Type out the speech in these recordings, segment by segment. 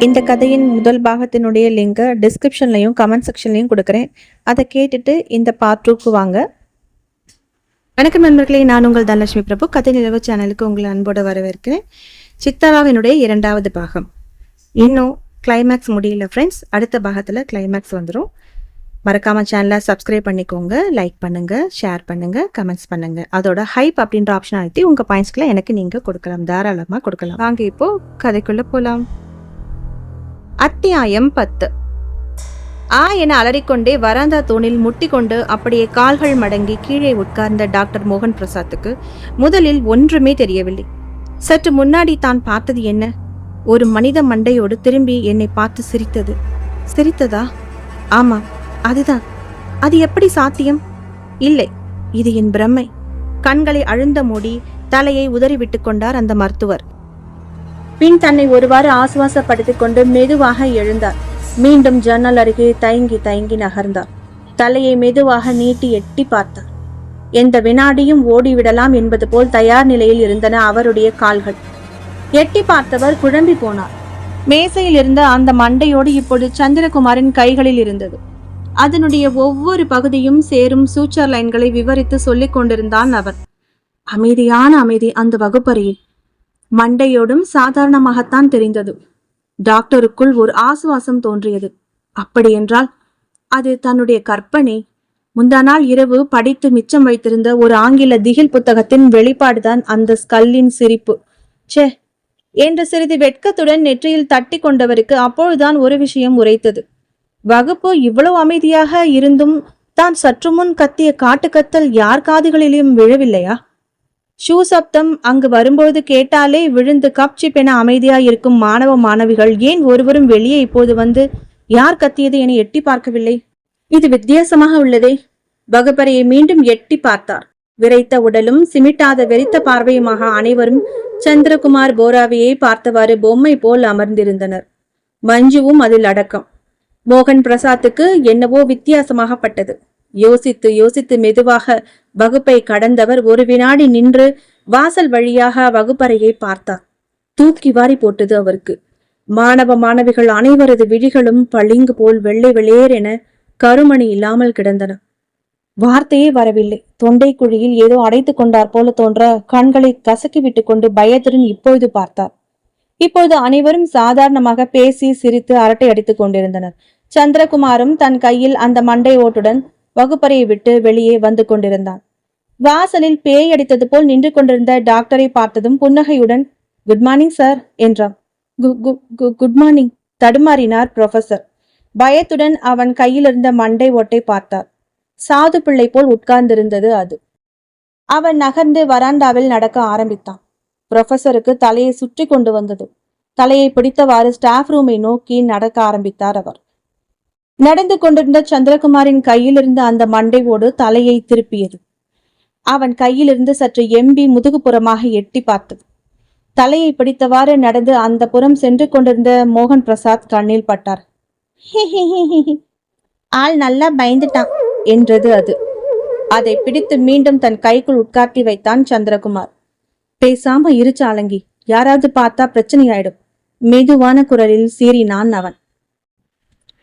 இந்த கதையின் முதல் பாகத்தினுடைய லிங்கை டிஸ்கிரிப்ஷன்லையும் கமெண்ட் செக்ஷன்லையும் கொடுக்குறேன். அதை கேட்டுட்டு இந்த பார்ட் 2க்கு வாங்க. வணக்கம் நண்பர்களே, நான் உங்கள் தனலட்சுமி பிரபு. கதை நிலவு சேனலுக்கு உங்களை அன்போடு வரவேற்கிறேன். சித்தாராவினுடைய 2வது பாகம். இன்னும் கிளைமேக்ஸ் முடியல ஃப்ரெண்ட்ஸ். அடுத்த பாகத்தில் கிளைமேக்ஸ் வந்துடும். மறக்காமல் சேனலை சப்ஸ்கிரைப் பண்ணிக்கோங்க, லைக் பண்ணுங்கள், ஷேர் பண்ணுங்கள், கமெண்ட்ஸ் பண்ணுங்கள். அதோட ஹைப் அப்படின்ற ஆப்ஷன் அழுத்தி உங்கள் பாயிண்ட்ஸ்களை எனக்கு நீங்கள் கொடுக்கலாம், தாராளமாக கொடுக்கலாம். வாங்க இப்போது கதைக்குள்ளே போகலாம். அத்தியாயம் 10. என அலறிக்கொண்டே வராந்தா தூணில் முட்டிக்கொண்டு அப்படியே கால்கள் மடங்கி கீழே உட்கார்ந்த டாக்டர் மோகன் பிரசாத்துக்கு முதலில் ஒன்றுமே தெரியவில்லை. சற்று முன்னாடி தான் பார்த்தது என்ன? ஒரு மனித மண்டையோடு திரும்பி என்னை பார்த்து சிரித்தது. சிரித்ததா? ஆமா, அதுதான். அது எப்படி சாத்தியம்? இல்லை, இது என் பிரம்மை. கண்களை அழுந்த மூடி தலையை உதறிவிட்டு கொண்டார் அந்த மருத்துவர். பின் தன்னை ஒருவாறு ஆசுவாசப்படுத்திக் கொண்டு மெதுவாக எழுந்தார். மீண்டும் ஜன்னல் அருகே தயங்கி தயங்கி நகர்ந்தார். தலையை மெதுவாக நீட்டி எட்டி பார்த்தார். எந்த வினாடியும் ஓடிவிடலாம் என்பது போல் தயார் நிலையில் இருந்தன அவருடைய கால்கள். எட்டி பார்த்தவர் குழம்பி போனார். மேசையில் இருந்த அந்த மண்டையோடு இப்போது சந்திரகுமாரின் கைகளில் இருந்தது. அதனுடைய ஒவ்வொரு பகுதியும் சேரும் சூச்சர் லைன்களை விவரித்து சொல்லிக் கொண்டிருந்தான் அவர். அமைதியான அமைதி அந்த வகுப்பறையில். மண்டையோடும் சாதாரணமாகத்தான் தெரிந்தது. டாக்டருக்குள் ஒரு ஆசுவாசம் தோன்றியது. அப்படியென்றால் அது தன்னுடைய கற்பனை. முந்தா நாள் இரவு படித்து மிச்சம் வைத்திருந்த ஒரு ஆங்கில திகில் புத்தகத்தின் வெளிப்பாடுதான் அந்த ஸ்கல்லின் சிரிப்பு. சே என்று சிறிது வெட்கத்துடன் நெற்றியில் தட்டி கொண்டவருக்கு அப்பொழுதுதான் ஒரு விஷயம் உரைத்தது. வகுப்பு இவ்வளவு அமைதியாக இருந்தும் தான் சற்று முன் கத்திய காட்டுக்கத்தல் யார் காதுகளிலும் விழவில்லையா? ஷூ சப்தம் அங்கு வரும்போது கேட்டாலே விழுந்து கப் சிப் என அமைதியா இருக்கும் மாணவ மாணவிகள் ஏன் ஒருவரும் வெளியே இப்போது வந்து யார் கத்தியது என எட்டி பார்க்கவில்லை? இது வித்தியாசமாக உள்ளதே. வகுப்பறையை மீண்டும் எட்டி பார்த்தார். விரைத்த உடலும் சிமிட்டாத வெறித்த பார்வையுமாக அனைவரும் சந்திரகுமார் போராவையை பார்த்தவாறு பொம்மை போல் அமர்ந்திருந்தனர். மஞ்சுவும் அதில் அடக்கம். மோகன் பிரசாத்துக்கு என்னவோ வித்தியாசமாகப்பட்டது. யோசித்து யோசித்து மெதுவாக வகுப்பை கடந்தவர் ஒரு வினாடி நின்று வாசல் வழியாக வகுப்பறையை பார்த்தார். தூக்கி வாரி போட்டது அவருக்கு. மாணவ மாணவிகள் அனைவரது விழிகளும் பளிங்கு போல் வெள்ளை வெளியேர் என கருமணி இல்லாமல் கிடந்தன. வார்த்தையே வரவில்லை. தொண்டை குழியில் ஏதோ அடைத்து கொண்டார் போல தோன்ற கண்களை கசக்கி விட்டு கொண்டு பயத்துடன் இப்பொழுது பார்த்தார். இப்பொழுது அனைவரும் சாதாரணமாக பேசி சிரித்து அரட்டை அடித்துக் கொண்டிருந்தனர். சந்திரகுமாரும் தன் கையில் அந்த மண்டை ஓட்டுடன் வகுப்பறையை விட்டு வெளியே வந்து கொண்டிருந்தான். வாசலில் பேய் அடித்தது போல் நின்று கொண்டிருந்த டாக்டரை பார்த்ததும் புன்னகையுடன் குட் மார்னிங் சார் என்றான். குட் மார்னிங் தடுமாறினார் புரொஃபசர். பயத்துடன் அவன் கையில் இருந்த மண்டை ஓட்டை பார்த்தார். சாது பிள்ளை போல் உட்கார்ந்திருந்தது அது. அவன் நகர்ந்து வராண்டாவில் நடக்க ஆரம்பித்தான். புரொஃபசருக்கு தலையை சுற்றி கொண்டு வந்தது. தலையை பிடித்தவாறு ஸ்டாஃப் ரூமை நோக்கி நடக்க ஆரம்பித்தார் அவர். நடந்து கொண்டிருந்த சந்திரகுமாரின் கையிலிருந்து அந்த மண்டை ஓடு தலையை திருப்பியது. அவன் கையிலிருந்து சற்று எம்பி முதுகுப்புறமாக எட்டி பார்த்தது. தலையை பிடித்தவாறு நடந்து அந்த புறம் சென்று கொண்டிருந்த மோகன் பிரசாத் கண்ணில் பட்டார். ஆள் நல்லா பயந்துட்டான் என்றது அது. அதை பிடித்து மீண்டும் தன் கைக்குள் உட்கார்த்தி வைத்தான் சந்திரகுமார். பேசாம இரு சாலங்கி, யாராவது பார்த்தா பிரச்சனையாயிடும். மெதுவான குரலில் சீறினான் அவன்.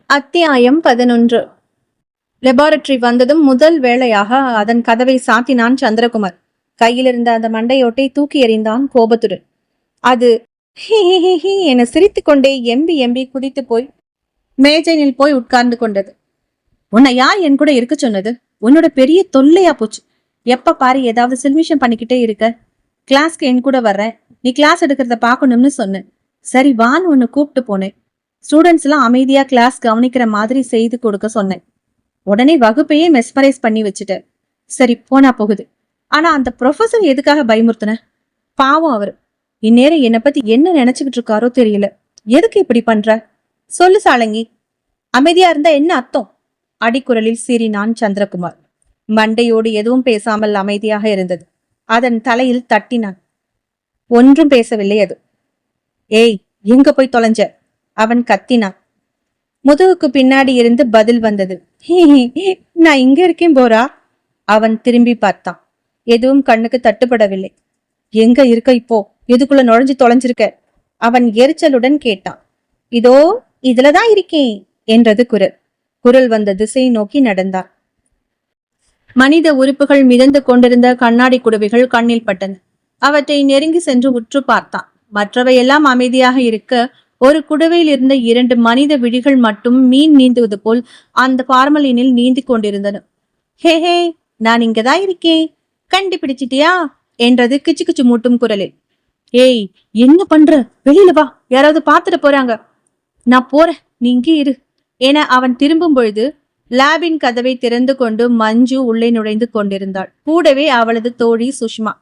அத்தியாயம் 11. லெபார்டரி வந்ததும் முதல் வேளையாக அதன் கதவை சாத்தினான் சந்திரகுமார். கையிலிருந்த அந்த மண்டையோட்டை தூக்கி எறிந்தான் கோபத்துடன். அது ஹி என சிரித்து கொண்டே எம்பி எம்பி குதித்து போய் மேஜைனில் போய் உட்கார்ந்து கொண்டது. உன்னை யார் என் கூட இருக்க சொன்னது? உன்னோட பெரிய தொல்லையா போச்சு. எப்ப பாரு ஏதாவது சில்மிஷம் பண்ணிக்கிட்டே இருக்க. கிளாஸ்க்கு என் கூட வர்றேன், நீ கிளாஸ் எடுக்கிறத பார்க்கணும்னு சொன்னேன். சரி வான்னு ஒன்னு கூப்பிட்டு போனேன். ஸ்டூடெண்ட்ஸ் எல்லாம் அமைதியா கிளாஸ் கவனிக்கிற மாதிரி செய்து கொடுக்க சொன்னேன். உடனே வகுப்பையே மெஸ்மரைஸ் பண்ணி வச்சுட்ட. சரி போனா போகுது. ஆனா அந்த ப்ரொஃபசர் எதுக்காக பயமுறுத்தின? பாவம் அவரு. இந்நேரம் என்னை பத்தி என்ன நினைச்சுக்கிட்டு இருக்காரோ தெரியல. எதுக்கு இப்படி பண்ற? சொல்லு சாலங்கி. அமைதியா இருந்தா என்ன அர்த்தம்? அடிக்குரலில் சீறினான் சந்திரகுமார். மண்டையோடு எதுவும் பேசாமல் அமைதியாக இருந்தது. அதன் தலையில் தட்டினான். ஒன்றும் பேசவில்லை அது. ஏய், எங்க போய் தொலைஞ்ச? அவன் கத்தினான். முதுகுக்கு பின்னாடி இருந்து பதில் வந்தது. நான் இங்க இருக்கேன் போரா. அவன் திரும்பி பார்த்தான். எதுவும் கண்ணுக்கு தட்டுப்படவில்லை. எங்க இருக்க இப்போ? எதுக்குள்ள நுழைஞ்சு தொலைஞ்சிருக்க? அவன் எரிச்சலுடன் கேட்டான். இதோ இதுலதான் இருக்கேன் என்றது குரல். குரல் வந்த திசையை நோக்கி நடந்தார். மனித உறுப்புகள் மிதந்து கொண்டிருந்த கண்ணாடி குடுவைகள் கண்ணில் பட்டன. அவற்றை நெருங்கி சென்று உற்று பார்த்தான். மற்றவையெல்லாம் அமைதியாக இருக்க ஒரு குடுவையில் இருந்த 2 மனித விழிகள் மட்டும் மீன் நீந்துவது போல் அந்த பார்மலினில் நீந்தி கொண்டிருந்தன. ஹே ஹே, நான் இங்கதான் இருக்கேன், கண்டுபிடிச்சிட்டியா என்றது கிச்சு கிச்சு மூட்டும் குரலில். ஏய், என்ன பண்ற? வெளியில வா, யாராவது பார்த்துட்டு போறாங்க. நான் போறேன், நீ இங்கே இரு என அவன் திரும்பும் பொழுது லேபின் கதவை திறந்து கொண்டு மஞ்சு உள்ளே நுழைந்து கொண்டிருந்தாள். கூடவே அவளது தோழி சுஷ்மா.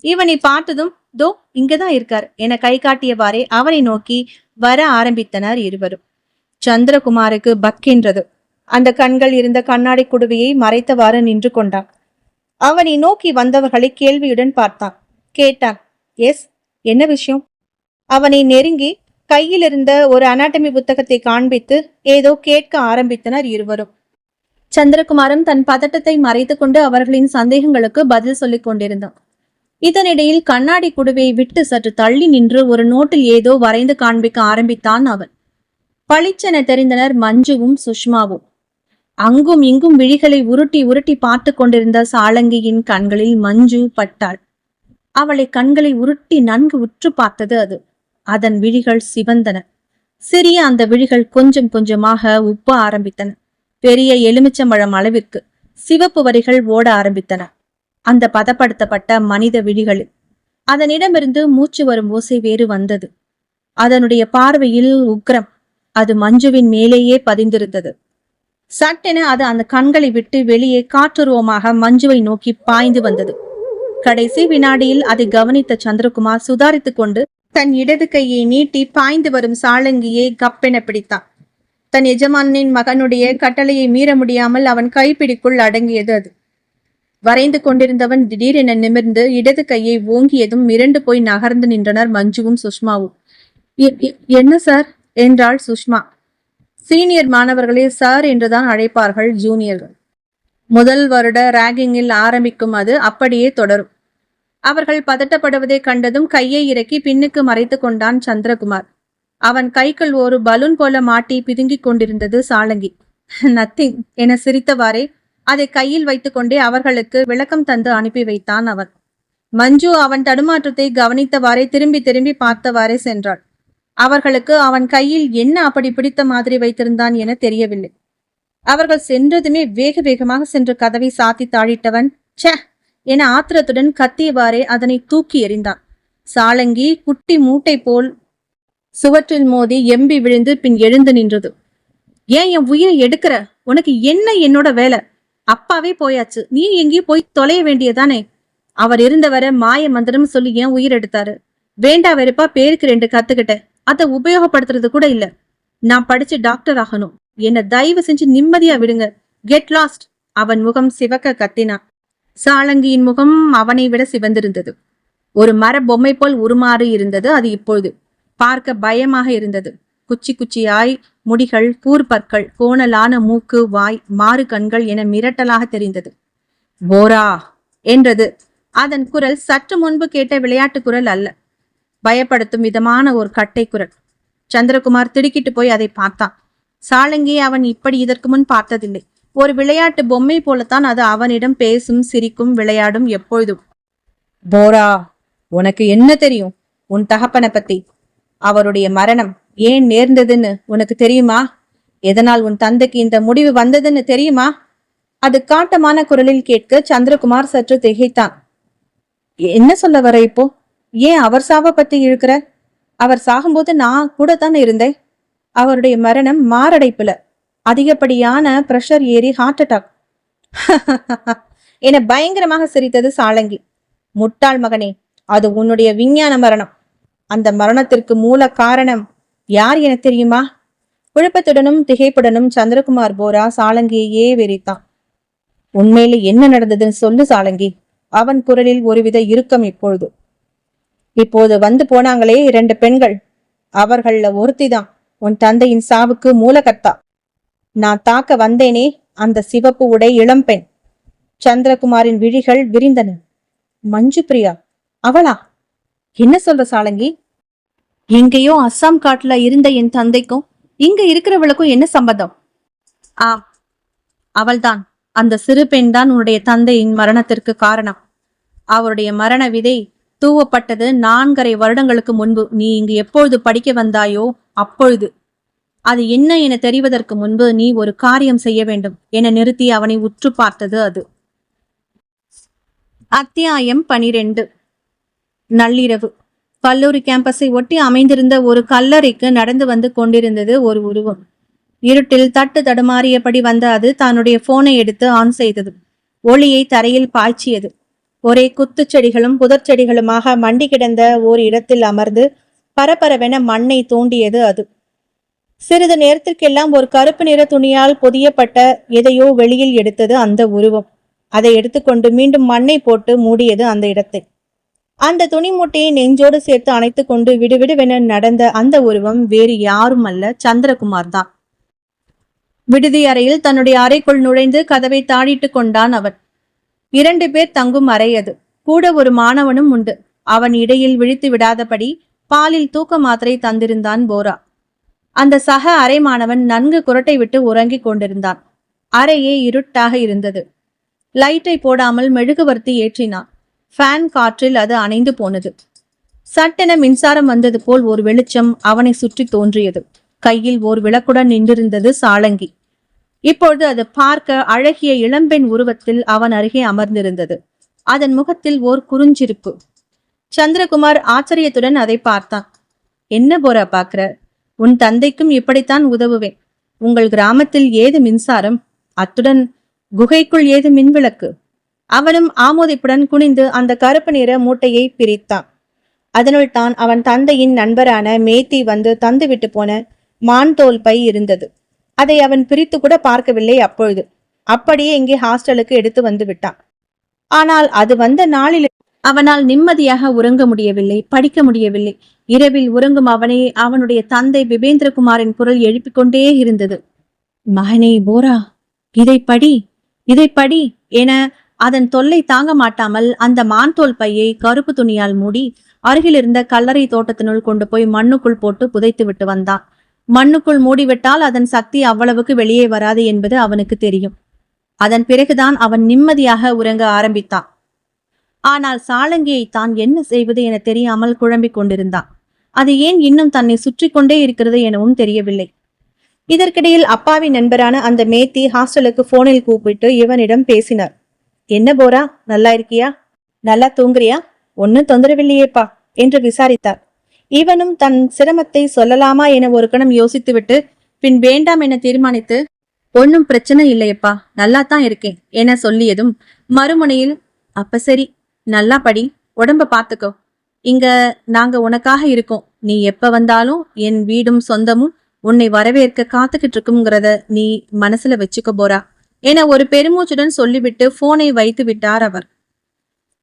இவனை பார்த்ததும் தோ இங்கதான் இருக்கார் என கை காட்டியவாறே அவனை நோக்கி வர ஆரம்பித்தனர் இருவரும். சந்திரகுமாருக்கு பக்கென்றது. அந்த கண்கள் இருந்த கண்ணாடி குடுவையை மறைத்தவாறு நின்று கொண்டான். அவனை நோக்கி வந்தவர்களை கேள்வியுடன் பார்த்தான். கேட்டான், எஸ், என்ன விஷயம்? அவனை நெருங்கி கையில் இருந்த ஒரு அனாட்டமி புத்தகத்தை காண்பித்து ஏதோ கேட்க ஆரம்பித்தனர் இருவரும். சந்திரகுமாரும் தன் பதட்டத்தை மறைத்து கொண்டு அவர்களின் சந்தேகங்களுக்கு பதில் சொல்லிக் கொண்டிருந்தான். இதனிடையில் கண்ணாடி குடுவையை விட்டு சற்று தள்ளி நின்று ஒரு நோட்டில் ஏதோ வரைந்து காண்பிக்க ஆரம்பித்தான் அவன். பளிச்சென தெரிந்தனர் மஞ்சுவும் சுஷ்மாவும். அங்கும் இங்கும் விழிகளை உருட்டி உருட்டி பார்த்து கொண்டிருந்த சாலங்கியின் கண்களில் மஞ்சு பட்டாள். அவளை கண்களை உருட்டி நன்கு உற்று பார்த்தது அது. அதன் விழிகள் சிவந்தன. சிறிய அந்த விழிகள் கொஞ்சம் கொஞ்சமாக உப்ப ஆரம்பித்தன. பெரிய எலுமிச்சம்பழம் அளவிற்கு சிவப்பு வரிகள் ஓட ஆரம்பித்தன அந்த பதப்படுத்தப்பட்ட மனித விழிகளில். அதனிடமிருந்து மூச்சு வரும் ஓசை வேறு வந்தது. அதனுடைய பார்வையில் உக்ரம். அது மஞ்சுவின் மேலேயே பதிந்திருந்தது. சட்டென அது அந்த கண்களை விட்டு வெளியே காற்றுருவமாக மஞ்சுவை நோக்கி பாய்ந்து வந்தது. கடைசி வினாடியில் அதை கவனித்த சந்திரகுமார் சுதாரித்துக் கொண்டு தன் இடது கையை நீட்டி பாய்ந்து வரும் சாலங்கியை கப்பென பிடித்தான். தன் எஜமானின் மகனுடைய கட்டளையை மீற முடியாமல் அவன் கைப்பிடிக்குள் அடங்கியது அது. வரைந்து கொண்டிருந்தவன் திடீரென நிமிர்ந்து இடது கையை ஓங்கியதும் மிரண்டு போய் நகர்ந்து நின்றனர் மஞ்சுவும் சுஷ்மாவும். என்ன சார் என்றாள் சுஷ்மா. சீனியர் மாணவர்களே சார் என்றுதான் அழைப்பார்கள் ஜூனியர்கள். முதல் வருட ராகிங்கில் ஆரம்பிக்கும் அது அப்படியே தொடரும். அவர்கள் பதட்டப்படுவதை கண்டதும் கையை இறக்கி பின்னுக்கு மறைத்து கொண்டான் சந்திரகுமார். அவன் கைக்குள் ஒரு பலூன் போல மாட்டி பிதுங்கிக் கொண்டிருந்தது சாலங்கி. நத்திங் என சிரித்தவாறே அதை கையில் வைத்துக் கொண்டே அவர்களுக்கு விளக்கம் தந்து அனுப்பி வைத்தான் அவன். மஞ்சு அவன் தடுமாற்றத்தை கவனித்தவாறே திரும்பி திரும்பி பார்த்தவாறே சென்றாள். அவர்களுக்கு அவன் கையில் என்ன அப்படி பிடித்த மாதிரி வைத்திருந்தான் என தெரியவில்லை. அவர்கள் சென்றதுமே வேக வேகமாக சென்று கதவை சாத்தி தாழிட்டவன் சே என ஆத்திரத்துடன் கத்தியவாறே அதனை தூக்கி எறிந்தான். சாலங்கி குட்டி மூட்டை போல் சுவற்றில் மோதி எம்பி விழுந்து பின் எழுந்து நின்றது. ஏன் என் உயிரை எடுக்கிற? உனக்கு என்ன என்னோட வேலை? அப்பாவே போயாச்சு, நீ எங்கேயும் போய் தொலைய வேண்டியதானே? அவர் இருந்தவரை மாய மந்திரம் சொல்லி ஏன் உயிர் எடுத்தாரு? வேண்டா வெறுப்பா பேருக்கு 2 கத்துக்கிட்டேன், அதை உபயோகப்படுத்துறது கூட இல்ல. நான் படிச்சு டாக்டர் ஆகணும், என்ன தயவு செஞ்சு நிம்மதியா விடுங்க, கெட் லாஸ்ட். அவன் முகம் சிவக்க கத்தினான். சாலங்கியின் முகம் அவனை விட சிவந்திருந்தது. ஒரு மர பொம்மை போல் உருமாறி இருந்தது அது. இப்பொழுது பார்க்க பயமாக இருந்தது. குச்சி குச்சியாய் முடிகள், கூர்பற்கள், கோணலான மூக்கு, வாய், மாறு கண்கள் என மிரட்டலாக தெரிந்தது. போரா என்றது அதன் குரல். சற்று முன்பு கேட்ட விளையாட்டு குரல் அல்ல, பயப்படுத்தும் விதமான ஒரு கட்டை குரல். சந்திரகுமார் திடுக்கிட்டு போய் அதை பார்த்தான். சாலங்கியை அவன் இப்படி இதற்கு முன் பார்த்ததில்லை. ஒரு விளையாட்டு பொம்மை போலத்தான் அது அவனிடம் பேசும், சிரிக்கும், விளையாடும் எப்பொழுதும். போரா, உனக்கு என்ன தெரியும் உன் தகப்பனை பத்தி? அவருடைய மரணம் ஏன் நேர்ந்ததுன்னு உனக்கு தெரியுமா? எதனால் உன் தந்தைக்கு இந்த முடிவு வந்ததுன்னு தெரியுமா? அது காட்டமான குரலில் கேட்க சந்திரகுமார் சற்று திகைத்தான். என்ன சொல்ல வர இப்போ? ஏன் அவர் சாவை பத்தி இழுக்கிற? அவர் சாகும்போது நான் கூட தானே இருந்தேன். அவருடைய மரணம் மாரடைப்புல, அதிகப்படியான பிரஷர் ஏறி ஹார்ட் அட்டாக் என பயங்கரமாக சிரித்தது சாலங்கி. முட்டாள் மகனே, அது உன்னுடைய விஞ்ஞான மரணம். அந்த மரணத்திற்கு மூல காரணம் யார் என தெரியுமா? குழப்பத்துடனும் திகைப்புடனும் சந்திரகுமார் போரா சாலங்கியையே வெறித்தான். உண்மையில என்ன நடந்ததுன்னு சொல்லு சாலங்கி. அவன் குரலில் ஒருவித இறுக்கம். இப்போது வந்து போனாங்களே 2 பெண்கள், அவர்கள ஒருத்திதான் உன் தந்தையின் சாவுக்கு மூலகர்த்தா. நான் தாக்க வந்தேனே அந்த சிவப்பு உடை இளம்பெண். சந்திரகுமாரின் விழிகள் விரிந்தன. மஞ்சு பிரியா அவளா? என்ன சொல்ற சாலங்கி? எங்கேயோ அஸ்ஸாம் காட்டுல இருந்த என் தந்தைக்கும் இங்க இருக்கிறவளுக்கும் என்ன சம்பந்தம்? ஆம், அவள்தான். அந்த சிறு பெண் தான் உன்னுடைய தந்தையின் மரணத்திற்கு காரணம். அவருடைய மரண விதை தூவப்பட்டது 4.5 வருடங்களுக்கு முன்பு. நீ இங்கு எப்பொழுது படிக்க வந்தாயோ அப்பொழுது. அது என்ன என தெரிவதற்கு முன்பு நீ ஒரு காரியம் செய்ய வேண்டும் என நிறுத்தி அவனை உற்று பார்த்தது அது. அத்தியாயம் 12. நள்ளிரவு. கல்லூரி கேம்பஸை ஒட்டி அமைந்திருந்த ஒரு கல்லறைக்கு நடந்து வந்து கொண்டிருந்தது ஒரு உருவம். இருட்டில் தட்டு தடுமாறியபடி வந்த அது தன்னுடைய போனை எடுத்து ஆன் செய்தது. ஒளியை தரையில் பாய்ச்சியது. ஒரே குத்துச்செடிகளும் புதர் செடிகளுமாக மண்டி கிடந்த ஓர் இடத்தில் அமர்ந்து பரபரவென மண்ணை தோண்டியது அது. சிறிது நேரத்திற்கெல்லாம் ஒரு கருப்பு நிற துணியால் பொதியப்பட்ட எதையோ வெளியில் எடுத்தது அந்த உருவம். அதை எடுத்துக்கொண்டு மீண்டும் மண்ணை போட்டு மூடியது அந்த இடத்தை. அந்த துணி மூட்டையை நெஞ்சோடு சேர்த்து அணைத்து கொண்டு விடுவிடுவென நடந்த அந்த உருவம் வேறு யாரும் அல்ல, சந்திரகுமார் தான். விடுதி அறையில் தன்னுடைய அறைக்குள் நுழைந்து கதவை தாழிட்டு கொண்டான் அவன். 2 பேர் தங்கும் அறை அது. கூட ஒரு மாணவனும் உண்டு. அவன் இடையில் விழித்து விடாதபடி பாலில் தூக்க மாத்திரை தந்திருந்தான் போரா. அந்த சக அறை மாணவன் நன்கு குரட்டை விட்டு உறங்கிக் கொண்டிருந்தான். அறையே இருட்டாக இருந்தது. லைட்டை போடாமல் மெழுகுவர்த்தி ஏற்றினான். ஃபேன் காற்றில் அது அணைந்து போனது. சட்டென மின்சாரம் வந்தது போல் ஒரு வெளிச்சம் அவனை சுற்றி தோன்றியது. கையில் ஓர் விளக்குடன் நின்றிருந்தது சாளங்கி. இப்பொழுது அது பார்க்க அழகிய இளம்பெண் உருவத்தில் அவன் அருகே அமர்ந்திருந்தது. அதன் முகத்தில் ஓர் குறுஞ்சிரிப்பு. சந்திரகுமார் ஆச்சரியத்துடன் அதை பார்த்தான். என்ன போரா பாக்குற? உன் தந்தைக்கும் இப்படித்தான் உதவுவேன். உங்கள் கிராமத்தில் ஏது மின்சாரம்? அத்துடன் குகைக்குள் ஏது மின்விளக்கு? அவனும் ஆமோதிப்புடன் குனிந்து அந்த கருப்பு நிற மூட்டையை பிரித்தான். அதனுள் தான் அவன் தந்தையின் நண்பரான மேத்தி வந்து தந்துவிட்டு போன மான் தோல் பை இருந்தது. அதை அவன் பிரித்து கூட பார்க்கவில்லை அப்பொழுது. அப்படியே இங்கே ஹாஸ்டலுக்கு எடுத்து வந்து விட்டான். ஆனால் அது வந்த நாளில் அவனால் நிம்மதியாக உறங்க முடியவில்லை, படிக்க முடியவில்லை. இரவில் உறங்கும் அவனை அவனுடைய தந்தை விபேந்திரகுமாரின் குரல் எழுப்பிக் கொண்டே இருந்தது. மகனே போரா, இதை படி, இதை படி என அதன் தொல்லை தாங்க மாட்டாமல் அந்த மான்தோல் பையை கருப்பு துணியால் மூடி அருகிலிருந்த கல்லறை தோட்டத்தினுள் கொண்டு போய் மண்ணுக்குள் போட்டு புதைத்து விட்டு வந்தான். மண்ணுக்குள் மூடிவிட்டால் அதன் சக்தி அவ்வளவுக்கு வெளியே வராது என்பது அவனுக்கு தெரியும். அதன் பிறகுதான் அவன் நிம்மதியாக உறங்க ஆரம்பித்தான். ஆனால் சாளங்கியை தான் என்ன செய்வது என தெரியாமல் குழம்பிக் கொண்டிருந்தான். அது ஏன் இன்னும் தன்னை சுற்றி கொண்டே இருக்கிறது எனவும் தெரியவில்லை. இதற்கிடையில் அப்பாவின் நண்பரான அந்த மேத்தி ஹாஸ்டலுக்கு போனில் கூப்பிட்டு இவனிடம் பேசினார். என்ன போரா, நல்லா இருக்கியா? நல்லா தூங்குறியா? ஒன்னும் தொந்தரவில்லையேப்பா என்று விசாரித்தார். இவனும் தன் சிரமத்தை சொல்லலாமா என ஒரு கணம் யோசித்துவிட்டு பின் வேண்டாம் என தீர்மானித்து, ஒன்னும் பிரச்சனை இல்லையப்பா, நல்லா தான் இருக்கேன் என சொல்லியதும் மறுமுனையில், அப்ப சரி, நல்லா படி, உடம்ப பார்த்துக்கோ. இங்க நாங்க உனக்காக இருக்கோம். நீ எப்ப வந்தாலும் என் வீடும் சொந்தமும் உன்னை வரவேற்க காத்துக்கிட்டு இருக்குங்கிறத நீ மனசுல வச்சுக்க போரா என ஒரு பெருமூச்சுடன் சொல்லிவிட்டு போனை வைத்து விட்டார் அவர்.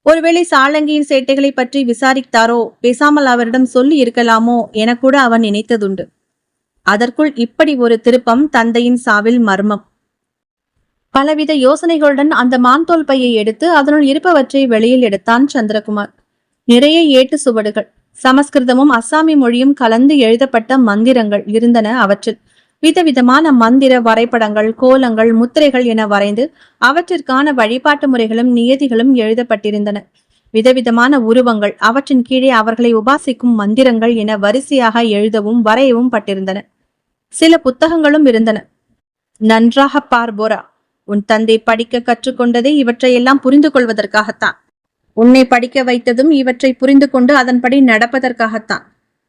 ஒருவேளை சாளங்கியின் சேட்டைகளை பற்றி விசாரித்தாரோ, பேசாமல் அவரிடம் சொல்லி இருக்கலாமோ என கூட அவன் நினைத்ததுண்டு. அதற்குள் இப்படி ஒரு திருப்பம். தந்தையின் சாவில் மர்மம். பலவித யோசனைகளுடன் அந்த மான்தோல் பையை எடுத்து அதனுள் இருப்பவற்றை வெளியில் எடுத்தான் சந்திரகுமார். நிறைய ஏட்டு சுவடுகள், சமஸ்கிருதமும் அஸ்ஸாமி மொழியும் கலந்து எழுதப்பட்ட மந்திரங்கள் இருந்தன. அவற்றில் விதவிதமான மந்திர வரைபடங்கள், கோலங்கள், முத்திரைகள் என வரைந்து அவற்றிற்கான வழிபாட்டு முறைகளும் நியதிகளும் எழுதப்பட்டிருந்தன. விதவிதமான உருவங்கள், அவற்றின் கீழே அவர்களை உபாசிக்கும் மந்திரங்கள் என வரிசையாக எழுதவும் வரையவும் பட்டிருந்தன. சில புத்தகங்களும் இருந்தன. நன்றாக பார் போரா, உன் தந்தை படிக்க கற்றுக்கொண்டதே இவற்றையெல்லாம் புரிந்து கொள்வதற்காகத்தான். உன்னை படிக்க வைத்ததும் இவற்றை புரிந்து கொண்டு அதன்படி நடப்பதற்காகத்தான்.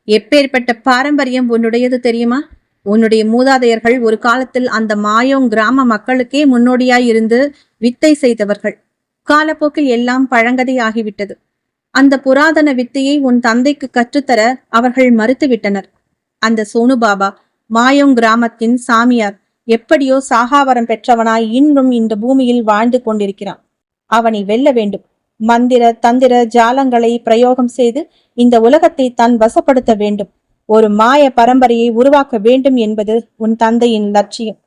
எப்பேற்பட்ட பாரம்பரியம் உன்னுடையது தெரியுமா? உன்னுடைய மூதாதையர்கள் ஒரு காலத்தில் அந்த மாயோங் கிராம மக்களுக்கே முன்னோடியாய் இருந்து வித்தை செய்தவர்கள். காலப்போக்கில் எல்லாம் பழங்கதை ஆகிவிட்டது. அந்த புராதன வித்தையை உன் தந்தைக்கு கற்றுத்தர அவர்கள் மறுத்துவிட்டனர். அந்த சோனு பாபா, மாயோங் கிராமத்தின் சாமியார், எப்படியோ சாகாவரம் பெற்றவனாய் இன்றும் இந்த பூமியில் வாழ்ந்து கொண்டிருக்கிறான். அவனை வெல்ல வேண்டும். மந்திர தந்திர ஜாலங்களை பிரயோகம் செய்து இந்த உலகத்தை தன் வசப்படுத்த வேண்டும். ஒரு மாய பரம்பரையை உருவாக்க வேண்டும் என்பது உன் தந்தையின் லட்சியம்.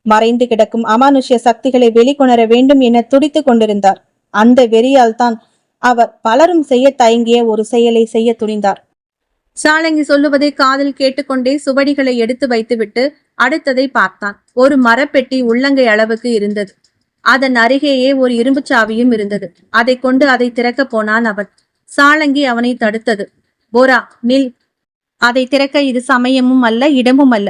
மறைந்து கிடக்கும் அமானுஷ்ய சக்திகளை வெளிக்கொணர வேண்டும் என துடித்து கொண்டிருந்தார். அந்த வெறியால் தான் அவர் பலரும் செய்ய தயங்கிய ஒரு செயலை செய்ய துணிந்தார். சாலங்கி சொல்லுவதை காதில் கேட்டுக்கொண்டே சுவடிகளை எடுத்து வைத்துவிட்டு அடுத்ததை பார்த்தான். ஒரு மரப்பெட்டி உள்ளங்கை அளவுக்கு இருந்தது. அதன் அருகேயே ஒரு இரும்பு சாவியும் இருந்தது. அதை கொண்டு அதை திறக்க போனான் அவன். சாலங்கி அவனை தடுத்தது. போரா, நில். அதை திறக்க இது சமயமும் அல்ல, இடமும் அல்ல.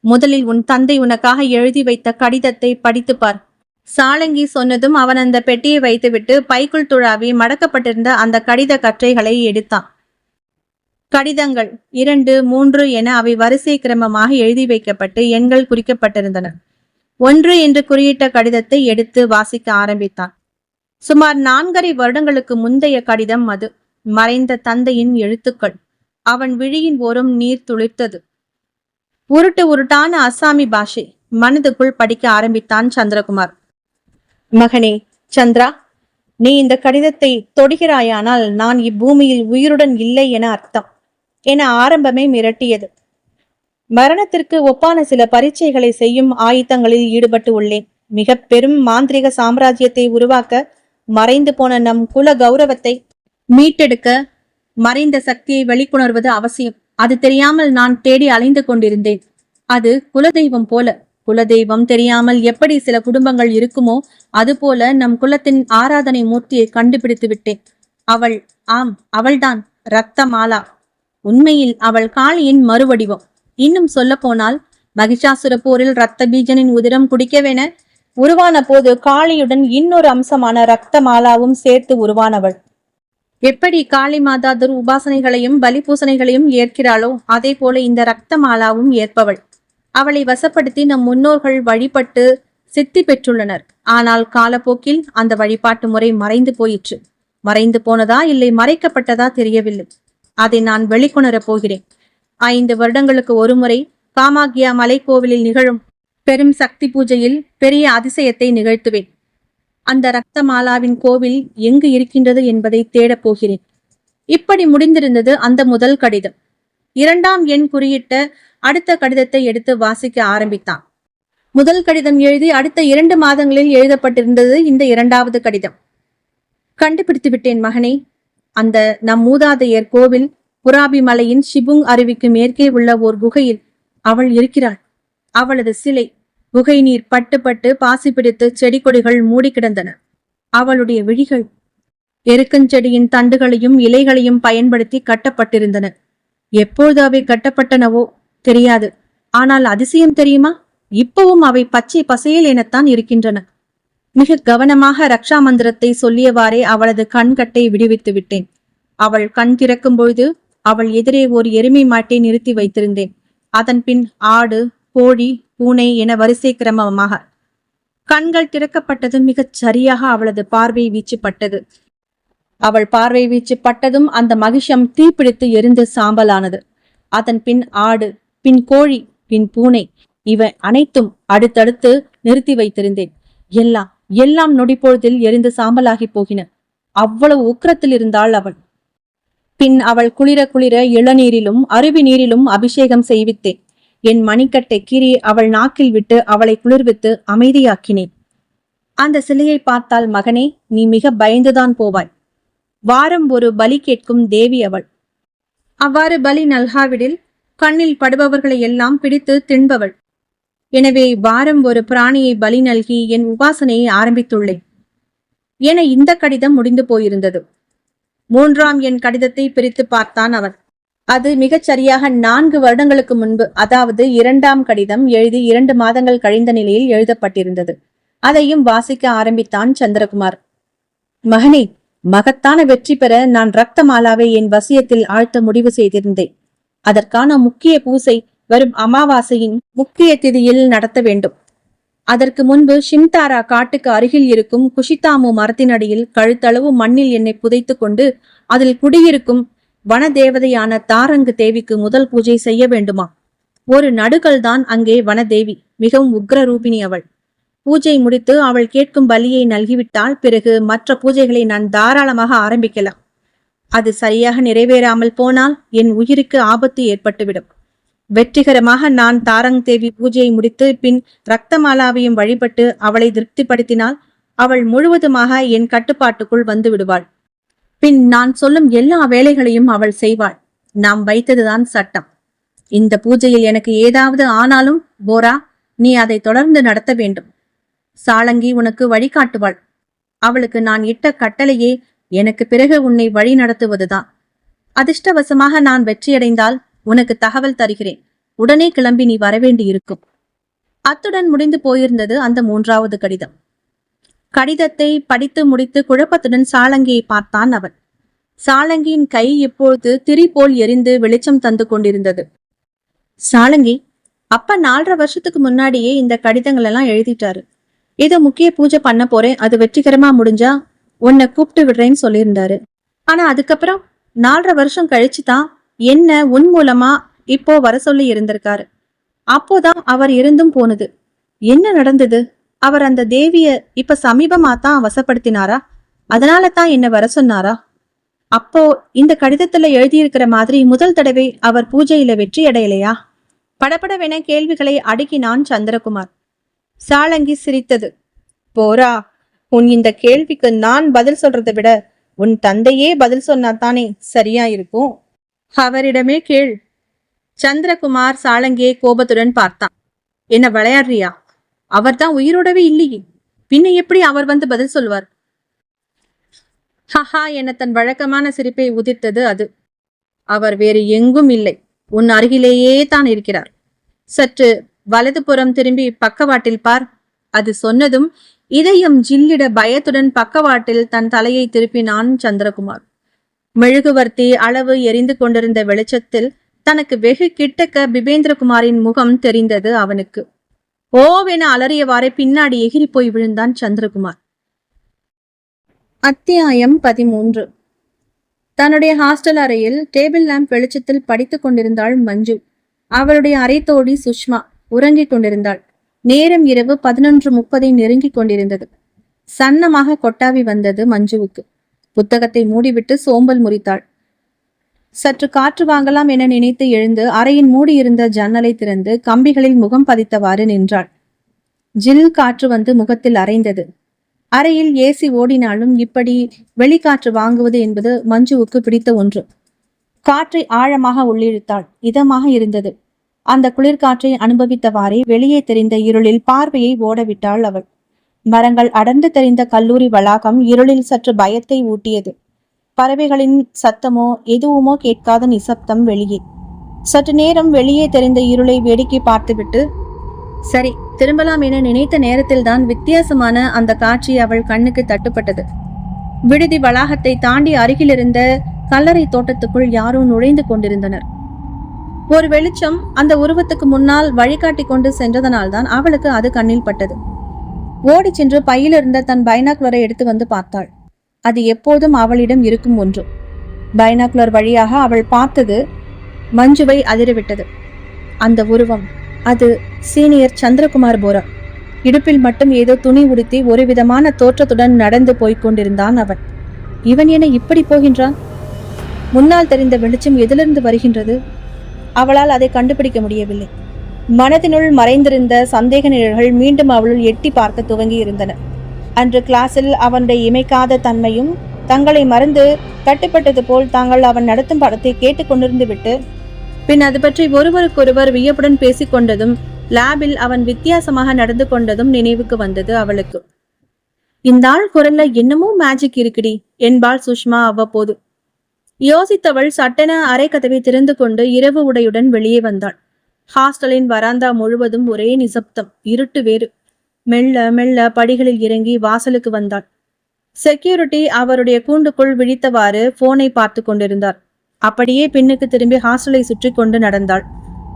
முதலில் உன் தந்தை உனக்காக எழுதி வைத்த கடிதத்தை படித்து பார். சாலங்கி சொன்னதும் அவன் அந்த பெட்டியை வைத்துவிட்டு பைக்குள் துழாவி மடக்கப்பட்டிருந்த அந்த கடித கற்றைகளை எடுத்தான். கடிதங்கள் 2, 3 என அவை வரிசை கிரமமாக எழுதி வைக்கப்பட்டு எண்கள் குறிக்கப்பட்டிருந்தன. 1 என்று குறியிட்ட கடிதத்தை எடுத்து வாசிக்க ஆரம்பித்தான். சுமார் 4.5 வருடங்களுக்கு முந்தைய கடிதம் அது. மறைந்த தந்தையின் எழுத்துக்கள். அவன் விழியின் ஓரம் நீர் துளிர்த்தது. உருட்டு உருட்டான அசாமி பாஷை. மனதுக்குள் படிக்க ஆரம்பித்தான் சந்திரகுமார். மகனே சந்திரா, நீ இந்த கடிதத்தை தொடுகிறாயானால் நான் இப்பூமியில் உயிருடன் இல்லை என அர்த்தம் என ஆரம்பமே மிரட்டியது. மரணத்திற்கு ஒப்பான சில பரீட்சைகளை செய்யும் ஆயுத்தங்களில் ஈடுபட்டு உள்ளேன். மிக பெரும் மாந்திரிக சாம்ராஜ்யத்தை உருவாக்க, மறைந்து போன நம் குல கௌரவத்தை மீட்டெடுக்க மறைந்த சக்தியை வெளிக்கொணர்வது அவசியம். அது தெரியாமல் நான் தேடி அலைந்து கொண்டிருந்தேன். அது குலதெய்வம் போல. குலதெய்வம் தெரியாமல் எப்படி சில குடும்பங்கள் இருக்குமோ அதுபோல நம் குலத்தின் ஆராதனை மூர்த்தியை கண்டுபிடித்து விட்டேன். அவள், ஆம் அவள்தான் ரத்தமாலா. உண்மையில் அவள் காளியின் மறுவடிவம். இன்னும் சொல்ல போனால் மகிஷாசுர போரில் ரத்த பீஜனின் உதிரம் குடிக்கவென உருவான போது காளியுடன் இன்னொரு அம்சமான ரத்தமாலாவும் சேர்த்து உருவானவள். எப்படி காளி மாதா உபாசனைகளையும் பலி பூசணைகளையும் ஏற்கிறாளோ அதே போல இந்த ரத்தமாலாவும் ஏற்பவள். அவளை வசப்படுத்தி நம் முன்னோர்கள் வழிபட்டு சித்தி பெற்றுள்ளனர். ஆனால் காலப்போக்கில் அந்த வழிபாட்டு முறை மறைந்து போயிற்று. மறைந்து போனதா இல்லை மறைக்கப்பட்டதா தெரியவில்லை. அதை நான் வெளிக்கொணரப் போகிறேன். 5 வருடங்களுக்கு ஒருமுறை காமாகியா மலை கோவிலில் நிகழும் பெரும் சக்தி பூஜையில் பெரிய அதிசயத்தை நிகழ்த்துவேன். அந்த ரத்தமாலாவின் கோவில் எங்கு இருக்கின்றது என்பதை தேடப் போகிறேன். இப்படி முடிந்திருந்தது அந்த முதல் கடிதம். 2ஆம் எண் குறியிட்ட அடுத்த கடிதத்தை எடுத்து வாசிக்க ஆரம்பித்தான். முதல் கடிதம் எழுதி அடுத்த 2 மாதங்களில் எழுதப்பட்டிருந்தது இந்த 2வது கடிதம். கண்டுபிடித்து விட்டேன் மகனே. அந்த நம் மூதாதையர் கோவில் புராபி மலையின் ஷிபுங் அருவிக்கு மேற்கே உள்ள ஓர் குகையில் அவள் இருக்கிறாள். அவளது சிலை. குகை நீர் பட்டு பட்டு பாசி பிடித்து செடி கொடிகள் மூடி கிடந்தன. அவளுடைய விழிகள் எருக்கஞ்செடியின் தண்டுகளையும் இலைகளையும் பயன்படுத்தி கட்டப்பட்டிருந்தன. எப்போது அவை கட்டப்பட்டனவோ தெரியாது. ஆனால் அதிசயம் தெரியுமா? இப்பவும் அவை பச்சை பசையல் எனத்தான் இருக்கின்றன. மிக கவனமாக ரக்ஷா மந்திரத்தை சொல்லியவாறே அவளது கண்கட்டை விடுவித்து விட்டேன். அவள் கண் திறக்கும் பொழுது அவள் எதிரே ஒரு எருமை மாட்டை நிறுத்தி வைத்திருந்தேன். அதன் பின் ஆடு, கோழி, பூனை என வரிசை கிரமமாக. கண்கள் திறக்கப்பட்டதும் மிகச் சரியாக அவளது பார்வை வீச்சு பட்டது. அவள் பார்வை வீச்சு பட்டதும் அந்த மகிஷம் தீப்பிடித்து எரிந்து சாம்பலானது. அதன் பின் ஆடு, பின் கோழி, பின் பூனை, இவை அனைத்தும் அடுத்தடுத்து நிறுத்தி வைத்திருந்தேன். எல்லாம் நொடிப்பொழுதில் எரிந்து சாம்பலாகி போகின. அவ்வளவு உக்கிரத்தில் இருந்தாள் அவள். பின் அவள் குளிர குளிர இளநீரிலும் அருவி நீரிலும் அபிஷேகம் செய்வித்தேன். என் மணிக்கட்டை கீறி அவள் நாக்கில் விட்டு அவளை குளிர்வித்து அமைதியாக்கினேன். அந்த சிலையை பார்த்தால் மகனே, நீ மிக பயந்துதான் போவாய். வாரம் ஒரு பலி கேட்கும் தேவி அவள். அவ்வாறு பலி நல்காவிடில் கண்ணில் படுபவர்களை எல்லாம் பிடித்து தின்பவள். எனவே வாரம் ஒரு பிராணியை பலி நல்கி என் உபாசனையை ஆரம்பித்துள்ளேன் என இந்த கடிதம் முடிந்து போயிருந்தது. 3ஆம் என் கடிதத்தை பிரித்து பார்த்தான் அவன். அது மிகச் சரியாக 4 வருடங்களுக்கு முன்பு, அதாவது 2ஆம் கடிதம் எழுதி 2 மாதங்கள் கழிந்த நிலையில் எழுதப்பட்டிருந்தது. அதையும் வாசிக்க ஆரம்பித்தான் சந்திரகுமார். மகனே, மகத்தான வெற்றி பெற நான் ரத்தமாலாவை என் வசியத்தில் ஆழ்த்த முடிவு செய்திருந்தேன். அதற்கான முக்கிய பூசை வரும் அமாவாசையின் முக்கிய திதியில் நடத்த வேண்டும். அதற்கு முன்பு ஷிம்தாரா காட்டுக்கு அருகில் இருக்கும் குஷிதாமு மரத்தினடியில் கழுத்தளவு மண்ணில் என்னை புதைத்து கொண்டு அதில் குடியிருக்கும் வனதேவதையான தாரங்கு தேவிக்கு முதல் பூஜை செய்ய வேண்டுமா? ஒரு நடுகள் தான் அங்கே வனதேவி. மிகவும் உக்ர ரூபிணி அவள். பூஜை முடித்து அவள் கேட்கும் பலியை நல்கிவிட்டால் பிறகு மற்ற பூஜைகளை நான் தாராளமாக ஆரம்பிக்கலாம். அது சரியாக நிறைவேறாமல் போனால் என் உயிருக்கு ஆபத்து ஏற்பட்டுவிடும். வெற்றிகரமாக நான் தாரங் தேவி பூஜையை முடித்து பின் ரத்தமாலாவையும் வழிபட்டு அவளை திருப்திப்படுத்தினால் அவள் முழுவதுமாக என் கட்டுப்பாட்டுக்குள் வந்து விடுவாள். பின் நான் சொல்லும் எல்லா வேலைகளையும் அவள் செய்வாள். நாம் வைத்ததுதான் சட்டம். இந்த பூஜையில் எனக்கு ஏதாவது ஆனாலும் போரா, நீ அதை தொடர்ந்து நடத்த வேண்டும். சாளங்கி உனக்கு வழிகாட்டுவாள். அவளுக்கு நான் இட்ட கட்டளையே எனக்கு பிறகு உன்னை வழி நடத்துவதுதான். அதிர்ஷ்டவசமாக நான் வெற்றியடைந்தால் உனக்கு தகவல் தருகிறேன். உடனே கிளம்பி நீ வரவேண்டி இருக்கும். அத்துடன் முடிந்து போயிருந்தது அந்த 3வது கடிதம். கடிதத்தை படித்து முடித்து குழப்பத்துடன் சாளங்கியை பார்த்தான் அவன். சாளங்கியின் கை இப்பொழுது திரி போல் எரிந்து வெளிச்சம் தந்து கொண்டிருந்தது. சாளங்கி, அப்பா 4.5 வருஷத்துக்கு முன்னாடியே இந்த கடிதங்கள் எல்லாம் எழுதிட்டாரு. ஏதோ முக்கிய பூஜை பண்ண போறேன், அது வெற்றிகரமா முடிஞ்சா உன்னை கூப்பிட்டு விடுறேன்னு சொல்லியிருந்தாரு. ஆனா அதுக்கப்புறம் 4.5 வருஷம் கழிச்சுதான் என்ன உன் மூலமா இப்போ வர சொல்லி இருந்திருக்காரு. அப்போதான் அவர் இருந்தும் போனது. என்ன நடந்தது? அவர் அந்த தேவிய இப்ப சமீபமா தான் வசப்படுத்தினாரா? அதனால தான் என்ன வர சொன்னாரா? அப்போ இந்த கடிதத்துல எழுதியிருக்கிற மாதிரி முதல் தடவை அவர் பூஜையில வெற்றி அடையலையா? படபடவென கேள்விகளை அடுக்கினான் சந்திரகுமார். சாளங்கி சிரித்தது. போரா, உன் இந்த கேள்விக்கு நான் பதில் சொல்றதை விட உன் தந்தையே பதில் சொன்னாத்தானே சரியா இருக்கும். அவரிடமே கேள். சந்திரகுமார் சாளங்கியை கோபத்துடன் பார்த்தான். என்ன விளையாடுறியா? அவர்தான் உயிரோடவே இல்லையே, பின்ன எப்படி அவர் வந்து பதில் சொல்வார்? ஹஹா என தன் வழக்கமான சிரிப்பை உதிர்த்தது அது. அவர் வேறு எங்கும் இல்லை, உன் அருகிலேயே தான் இருக்கிறார். சற்று வலதுபுறம் திரும்பி பக்கவாட்டில் பார். அது சொன்னதும் இதயம் ஜில்லிட பயத்துடன் பக்கவாட்டில் தன் தலையை திருப்பினான் சந்திரகுமார். மெழுகுவர்த்தி அளவு எரிந்து கொண்டிருந்த வெளிச்சத்தில் தனக்கு வெகு கிட்டக்க பிபேந்திரகுமாரின் முகம் தெரிந்தது அவனுக்கு. ஓவென அலறியவாறே பின்னாடி எகிரி போய் விழுந்தான் சந்திரகுமார். அத்தியாயம் 13. தன்னுடைய ஹாஸ்டல் அறையில் டேபிள் லேம்ப் வெளிச்சத்தில் படித்துக் கொண்டிருந்தாள் மஞ்சு. அவளுடைய அறை தோழி சுஷ்மா உறங்கிக் கொண்டிருந்தாள். நேரம் இரவு 11:30 நெருங்கிக் கொண்டிருந்தது. சன்னமாக கொட்டாவி வந்தது மஞ்சுவுக்கு. புத்தகத்தை மூடிவிட்டு சோம்பல் முறித்தாள். சற்று காற்று வாங்கலாம் என நினைத்து எழுந்து அறையின் மூடியிருந்த ஜன்னலை திறந்து கம்பிகளில் முகம் பதித்தவாறு நின்றாள். ஜில் காற்று வந்து முகத்தில் அரைந்தது. அறையில் ஏசி ஓடினாலும் இப்படி வெளிக்காற்று வாங்குவது என்பது மஞ்சுவுக்கு பிடித்த ஒன்று. காற்றை ஆழமாக உள்ளிழுத்தாள். இதமாக இருந்தது. அந்த குளிர்காற்றை அனுபவித்தவாறே வெளியே தெரிந்த இருளில் பார்வையை ஓடவிட்டாள் அவள். மரங்கள் அடர்ந்து தெரிந்த கல்லூரி வளாகம் இருளில் சற்று பயத்தை ஊட்டியது. பறவைகளின் சத்தமோ எதுவுமோ கேட்காத நிசப்தம் வெளியே. சற்று நேரம் வெளியே தெரிந்த இருளை வேடிக்கை பார்த்துவிட்டு சரி திரும்பலாம் என நினைத்த நேரத்தில்தான் வித்தியாசமான அந்த காட்சி அவள் கண்ணுக்கு தட்டுப்பட்டது. விடுதி வளாகத்தை தாண்டி அருகிலிருந்த கல்லறை தோட்டத்துக்குள் யாரோ நுழைந்து கொண்டிருந்தனர். ஒரு வெளிச்சம் அந்த உருவத்துக்கு முன்னால் வழிகாட்டி கொண்டு சென்றதனால்தான் அவளுக்கு அது கண்ணில் பட்டது. ஓடி சென்று பையிலிருந்த தன் பைனாக்குலரை எடுத்து வந்து பார்த்தாள். அது எப்போதும் அவளிடம் இருக்கும் ஒன்று. பைனாக்குலர் வழியாக அவள் பார்த்தது மஞ்சுவை அதிரவிட்டது. அந்த உருவம், அது சீனியர் சந்திரகுமார் போரா. இடுப்பில் மட்டும் ஏதோ துணி உடுத்தி ஒரு விதமான தோற்றத்துடன் நடந்து போய்கொண்டிருந்தான் அவன். இவன் என இப்படி போகின்றான்? முன்னால் தெரிந்த வெளிச்சம் எதிலிருந்து வருகின்றது? அவளால் அதை கண்டுபிடிக்க முடியவில்லை. மனதினுள் மறைந்திருந்த சந்தேக நிழல்கள் மீண்டும் அவளுள் எட்டி பார்க்க துவங்கி இருந்தன. அன்று கிளாஸில் அவனுடைய இமைக்காத தன்மையும் தங்களை மறந்து கட்டுப்பட்டது போல் தாங்கள் அவன் நடத்தும் படத்தை கேட்டுக்கொண்டிருந்து விட்டு பின் அது பற்றி ஒருவருக்கொருவர் வியப்புடன் பேசிக்கொண்டதும் லேபில் அவன் வித்தியாசமாக நடந்து கொண்டதும் நினைவுக்கு வந்தது அவளுக்கு. இந்த ஆள் குரல்ல என்னமோ மேஜிக் இருக்குடி என்பாள் சுஷ்மா அவ்வப்போது. யோசித்தவள் சட்டென அரை கதவை திறந்து கொண்டு இரவு உடையுடன் வெளியே வந்தாள். ஹாஸ்டலின் வராந்தா முழுவதும் ஒரே நிசப்தம், இருட்டு வேறு. மெல்ல மெல்ல படிகளில் இறங்கி வாசலுக்கு வந்தாள். செக்யூரிட்டி அவருடைய கூண்டுக்குள் விழித்தவாறு போனை பார்த்து கொண்டிருந்தார். அப்படியே பின்னுக்கு திரும்பி ஹாஸ்டலை சுற்றி கொண்டு நடந்தாள்.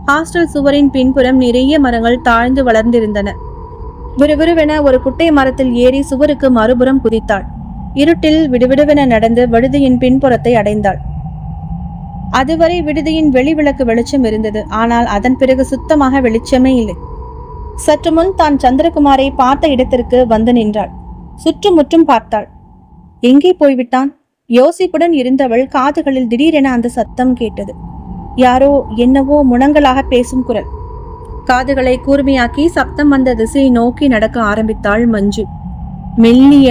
ஹாஸ்டல் சுவரின் பின்புறம் நிறைய மரங்கள் தாழ்ந்து வளர்ந்திருந்தன. விறுவிறுவென ஒரு குட்டை மரத்தில் ஏறி சுவருக்கு மறுபுறம் குதித்தாள். இருட்டில் விடுவிடுவென நடந்து விடுதியின் பின்புறத்தை அடைந்தாள். அதுவரை விடுதியின் வெளி விளக்கு வெளிச்சம் இருந்தது. ஆனால் அதன் பிறகு சுத்தமாக வெளிச்சமே இல்லை. சற்று முன் தான் சந்திரகுமாரை பார்த்த இடத்திற்கு வந்து நின்றாள். சுற்றுமுற்றும் பார்த்தாள். எங்கே போய்விட்டான்? யோசிப்புடன் இருந்தவள் காதுகளில் திடீரென அந்த சத்தம் கேட்டது. யாரோ என்னவோ முனங்களாக பேசும் குரல். காதுகளை கூர்மையாக்கி சப்தம் வந்த திசையை நோக்கி நடக்க ஆரம்பித்தாள் மஞ்சு. மெல்லிய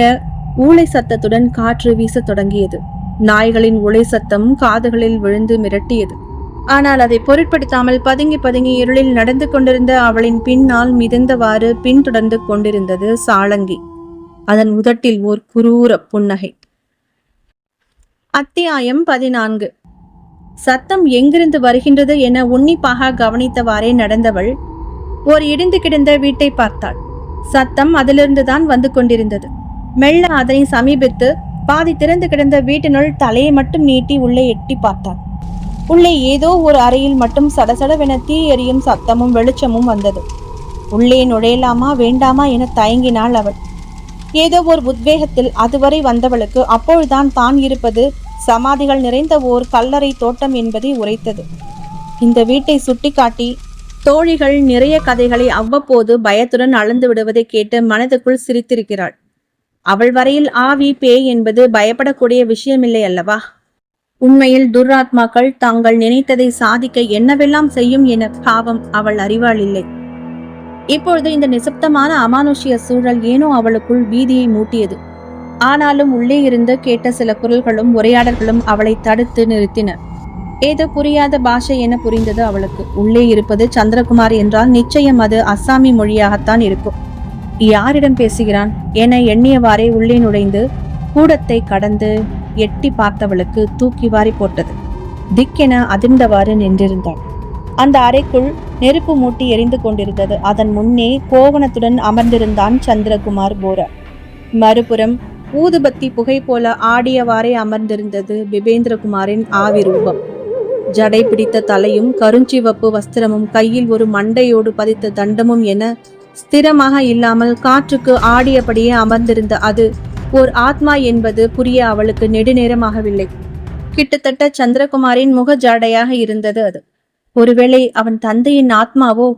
ஊளை சத்தத்துடன் காற்று வீச தொடங்கியது. நாய்களின் உலை சத்தம் காதுகளில் விழுந்து மிரட்டியது. ஆனால் அதை பொருட்படுத்தாமல் பதுங்கி பதுங்கி இருளில் நடந்து கொண்டிருந்த அவளின் பின்னால் மிதந்தவாறு பின்தொடர்ந்து கொண்டிருந்தது சாளங்கி. அதன் உதட்டில் ஓர் குரூர புன்னகை. அத்தியாயம் 14. சத்தம் எங்கிருந்து வருகின்றது என உன்னிப்பாக கவனித்தவாறே நடந்தவள் ஓர் இடிந்து கிடந்த வீட்டை பார்த்தாள். சத்தம் அதிலிருந்துதான் வந்து கொண்டிருந்தது. மெல்ல அதனை சமீபித்து பாதி திறந்து கிடந்த வீட்டினுள் தலையை மட்டும் நீட்டி உள்ளே எட்டி பார்த்தாள். உள்ளே ஏதோ ஒரு அறையில் மட்டும் சடசடவென தீ எரியும் சத்தமும் வெளிச்சமும் வந்தது. உள்ளே நுழையலாமா வேண்டாமா என தயங்கினாள் அவள். ஏதோ ஒரு உத்வேகத்தில் அதுவரை வந்தவளுக்கு அப்பொழுதுதான் தான் இருப்பது சமாதிகள் நிறைந்த ஓர் கல்லறை தோட்டம் என்பதை உரைத்தது. இந்த வீட்டை சுட்டி காட்டி தோழிகள் நிறைய கதைகளை அவ்வப்போது பயத்துடன் அளந்து விடுவதை கேட்டு மனதுக்குள் சிரித்திருக்கிறாள். அவள் வரையில் ஆவி பேய் என்பது பயப்படக்கூடிய விஷயமில்லை அல்லவா? உண்மையில் துராத்மாக்கள் தாங்கள் நினைத்ததை சாதிக்க என்னவெல்லாம் செய்யும் என பாவம் அவள் அறிவாள் இல்லை. இப்பொழுது இந்த நிசப்தமான அமானுஷ்ய சூழல் ஏனோ அவளுக்குள் பீதியை மூட்டியது. ஆனாலும் உள்ளே இருந்து கேட்ட சில குரல்களும் உரையாடல்களும் அவளை தடுத்து நிறுத்தின. ஏதோ புரியாத பாஷை என புரிந்தது அவளுக்கு. உள்ளே இருப்பது சந்திரகுமார் என்றால் நிச்சயம் அது அஸ்ஸாமி மொழியாகத்தான் இருக்கும். யாரிடம் பேசுகிறான் என எண்ணியவாறே உள்ளே நுழைந்து கூடத்தை கடந்து எட்டி பார்த்தவளுக்கு தூக்கி வாரி போட்டது. திக்கென அதிர்ந்தவாறு நின்றிருந்தாள். அந்த அறைக்குள் நெருப்பு மூட்டி எரிந்து கொண்டிருந்தது. அதன் முன்னே கோவணத்துடன் அமர்ந்திருந்தான் சந்திரகுமார் போரா. மறுபுறம் ஊதுபத்தி புகை போல ஆடியவாறே அமர்ந்திருந்தது பிபேந்திரகுமாரின் ஆவி ரூபம். ஜடை பிடித்த தலையும் கருஞ்சிவப்பு வஸ்திரமும் கையில் ஒரு மண்டையோடு பதித்த தண்டமும் என ஸ்திரமாக இல்லாமல் காற்றுக்கு ஆடியபடியே அமர்ந்திருந்த அது ஓர் ஆத்மா என்பது புரிய அவளுக்கு நெடுநேரமாகவில்லை. கிட்டத்தட்ட சந்திரகுமாரின் முக ஜாடையாக இருந்தது அது. ஒருவேளை அவன் தந்தையின் ஆத்மாவோ?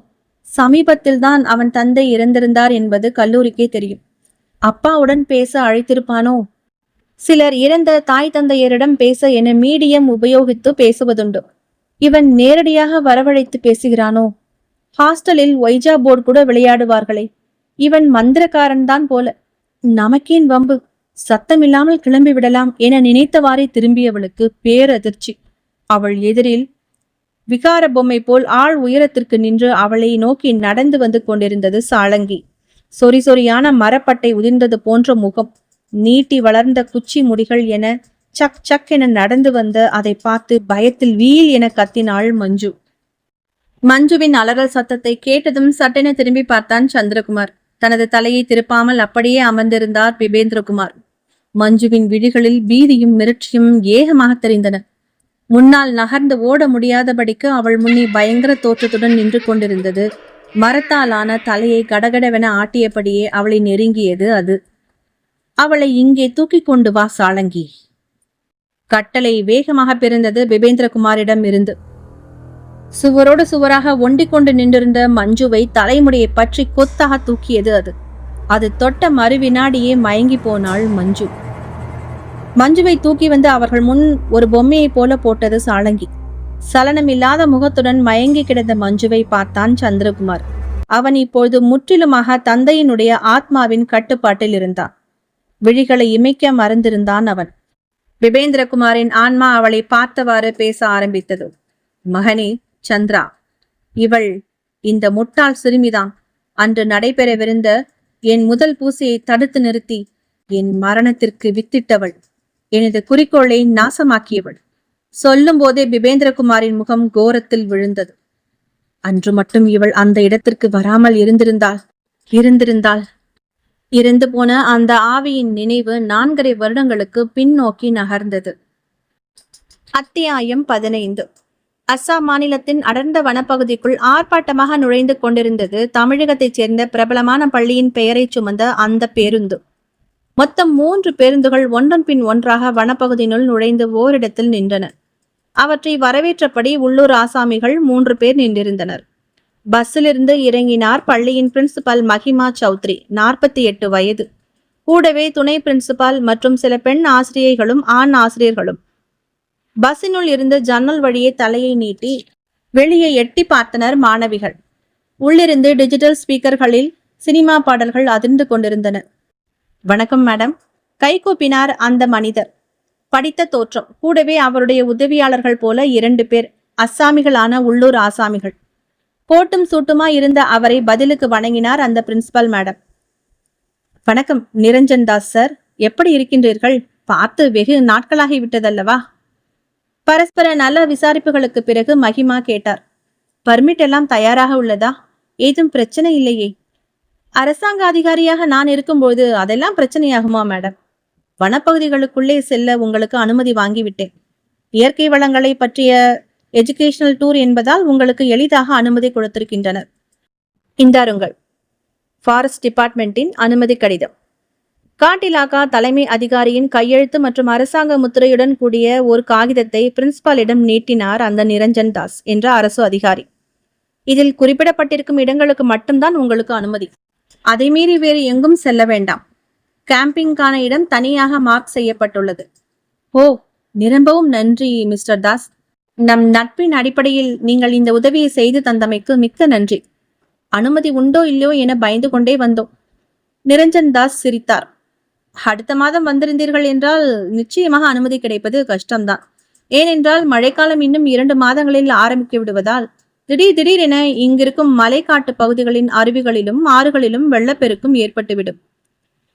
சமீபத்தில்தான் அவன் தந்தை இறந்திருந்தார் என்பது கல்லூரிக்கே தெரியும். அப்பாவுடன் பேச அழைத்திருப்பானோ? சிலர் இறந்த தாய் தந்தையரிடம் பேச என மீடியம் உபயோகித்து பேசுவதுண்டு. இவன் நேரடியாக வரவழைத்து பேசுகிறானோ? ஹாஸ்டலில் ஒய்ஜா போர்டு கூட விளையாடுவார்களே, இவன் மந்திரக்காரன் தான் போல. நமக்கேன் வம்பு, சத்தமில்லாமல் கிளம்பி விடலாம் என நினைத்தவாறே திரும்பியவளுக்கு பேரதிர்ச்சி. அவள் எதிரில் விகார பொம்மை போல் ஆள் உயரத்திற்கு நின்று அவளை நோக்கி நடந்து வந்து கொண்டிருந்தது சாளங்கி. சொறி சொறியான மரப்பட்டை உதிர்ந்தது போன்ற முகம், நீட்டி வளர்ந்த குச்சி முடிகள் என சக் சக் என நடந்து வந்த அதை பார்த்து பயத்தில் வீல் என கத்தினாள் மஞ்சு. மஞ்சுவின் அலறல் சத்தத்தை கேட்டதும் சட்டென திரும்பி பார்த்தான் சந்திரகுமார். தனது தலையை திருப்பாமல் அப்படியே அமர்ந்திருந்தார் பிபேந்திரகுமார். மஞ்சுவின் விழிகளில் பீதியும் மிரட்சியும் ஏகமாக தெரிந்தன. முன்னால் நகர்ந்து ஓட முடியாதபடிக்கு அவள் முன்னே பயங்கர தோற்றத்துடன் நின்று கொண்டிருந்தது. மரத்தாலான தலையை கடகடவென ஆட்டியபடியே அவளை நெருங்கியது அது. அவளை இங்கே தூக்கி கொண்டு வா சாளங்கி. கட்டளை வேகமாக பிறந்தது பிபேந்திரகுமாரிடம் இருந்து. சுவரோடு சுவராக ஒண்டிக் கொண்டு நின்றிருந்த மஞ்சுவை தலைமுடியை பற்றி கொத்தாக தூக்கியது அது. அது தொட்ட மறு வினாடியே மயங்கி போனாள் மஞ்சு. மஞ்சுவை தூக்கி வந்து அவர்கள் முன் ஒரு பொம்மையை போல போட்டது சாளங்கி. சலனமில்லாத முகத்துடன் மயங்கி கிடந்த மஞ்சுவை பார்த்தான் சந்திரகுமார். அவன் இப்பொழுது முற்றிலுமாக தந்தையினுடைய ஆத்மாவின் கட்டுப்பாட்டில் இருந்தான். விழிகளை இமைக்க மறந்திருந்தான் அவன். பிபேந்திரகுமாரின் ஆன்மா அவளை பார்த்தவாறு பேச ஆரம்பித்தது. மகனே சந்திரா, இவள் இந்த முட்டாள் சிறுமிதான். அன்று நடைபெறவிருந்த என் முதல் பூசையை தடுத்து நிறுத்தி என் மரணத்திற்கு வித்திட்டவள், எனது குறிக்கோளை நாசமாக்கியவள். சொல்லும் போதே பிபேந்திரகுமாரின் முகம் கோரத்தில் விழுந்தது. அன்று மட்டும் இவள் அந்த இடத்திற்கு வராமல் இருந்திருந்தாள் இறந்து போன அந்த ஆவியின் நினைவு 4.5 வருடங்களுக்கு பின்னோக்கி நகர்ந்தது. அத்தியாயம் 15. அஸ்ஸாம் மாநிலத்தின் அடர்ந்த வனப்பகுதிக்குள் ஆர்ப்பாட்டமாக நுழைந்து கொண்டிருந்தது தமிழகத்தைச் சேர்ந்த பிரபலமான பள்ளியின் பெயரை சுமந்த அந்த பேருந்து. மொத்தம் 3 பேருந்துகள் ஒன்றன் பின் ஒன்றாக வனப்பகுதியினுள் நுழைந்து ஓரிடத்தில் நின்றன. அவற்றை வரவேற்றபடி உள்ளூர் ஆசாமிகள் 3 பேர் நின்றிருந்தனர். பஸ்ஸிலிருந்து இறங்கினார் பள்ளியின் பிரின்சிபால் மஹிமா சௌத்ரி, 48 வயது. கூடவே துணை பிரின்சிபால் மற்றும் சில பெண் ஆசிரியைகளும் ஆண் ஆசிரியர்களும். பஸ்ஸினுள் இருந்து ஜன்னல் வழியே தலையை நீட்டி வெளியே எட்டி பார்த்தனர் மாணவிகள். உள்ளிருந்து டிஜிட்டல் ஸ்பீக்கர்களில் சினிமா பாடல்கள் அதிர்ந்து கொண்டிருந்தன. வணக்கம் மேடம், கைகூப்பினார் அந்த மனிதர். படித்த தோற்றம், கூடவே அவருடைய உதவியாளர்கள் போல 2 பேர் அஸ்ஸாமிகளான உள்ளூர் ஆசாமிகள். கோட்டும் சூட்டுமா இருந்த அவரை பதிலுக்கு வணங்கினார் அந்த பிரின்சிபல் மேடம். வணக்கம் நிரஞ்சன் தாஸ் சார், எப்படி இருக்கின்றீர்கள்? பார்த்து வெகு நாட்களாகி விட்டதல்லவா? பரஸ்பர நல்ல விசாரிப்புகளுக்கு பிறகு மகிமா கேட்டார். பர்மிட் எல்லாம் தயாராக உள்ளதா? ஏதும் பிரச்சனை இல்லையே? அரசாங்க அதிகாரியாக நான் இருக்கும்போது அதெல்லாம் பிரச்சனையாகுமா மேடம்? வனப்பகுதிகளுக்குள்ளே செல்ல உங்களுக்கு அனுமதி வாங்கிவிட்டேன். இயற்கை வளங்களை பற்றிய எஜுகேஷனல் டூர் என்பதால் உங்களுக்கு எளிதாக அனுமதி கொடுத்திருக்கின்றனர். இந்தாருங்கள் ஃபாரஸ்ட் டிபார்ட்மெண்டின் அனுமதி கடிதம். காட்டிலாக்கா தலைமை அதிகாரியின் கையெழுத்து மற்றும் அரசாங்க முத்திரையுடன் கூடிய ஒரு காகிதத்தை பிரின்சிபாலிடம் நீட்டினார் அந்த நிரஞ்சன் தாஸ் என்ற அரசு அதிகாரி. இதில் குறிப்பிடப்பட்டிருக்கும் இடங்களுக்கு மட்டும்தான் உங்களுக்கு அனுமதி. அதை மீறி வேறு எங்கும் செல்ல வேண்டாம். கேம்பிங்கான இடம் தனியாக மார்க் செய்யப்பட்டுள்ளது. ஓ, நிரம்பவும் நன்றி மிஸ்டர் தாஸ். நம் நட்பின் அடிப்படையில் நீங்கள் இந்த உதவியை செய்து தந்தமைக்கு மிக்க நன்றி. அனுமதி உண்டோ இல்லையோ என பயந்து கொண்டே வந்தோம். நிரஞ்சன் தாஸ் சிரித்தார். அடுத்த மாதம் வந்திருந்தீர்கள் என்றால் நிச்சயமாக அனுமதி கிடைப்பது கஷ்டம்தான். ஏனென்றால் மழைக்காலம் இன்னும் 2 மாதங்களில் ஆரம்பிக்க விடுவதால் திடீரென இங்கிருக்கும் மலைக்காட்டு பகுதிகளின் அருவிகளிலும் ஆறுகளிலும் வெள்ளப்பெருக்கும் ஏற்பட்டுவிடும்.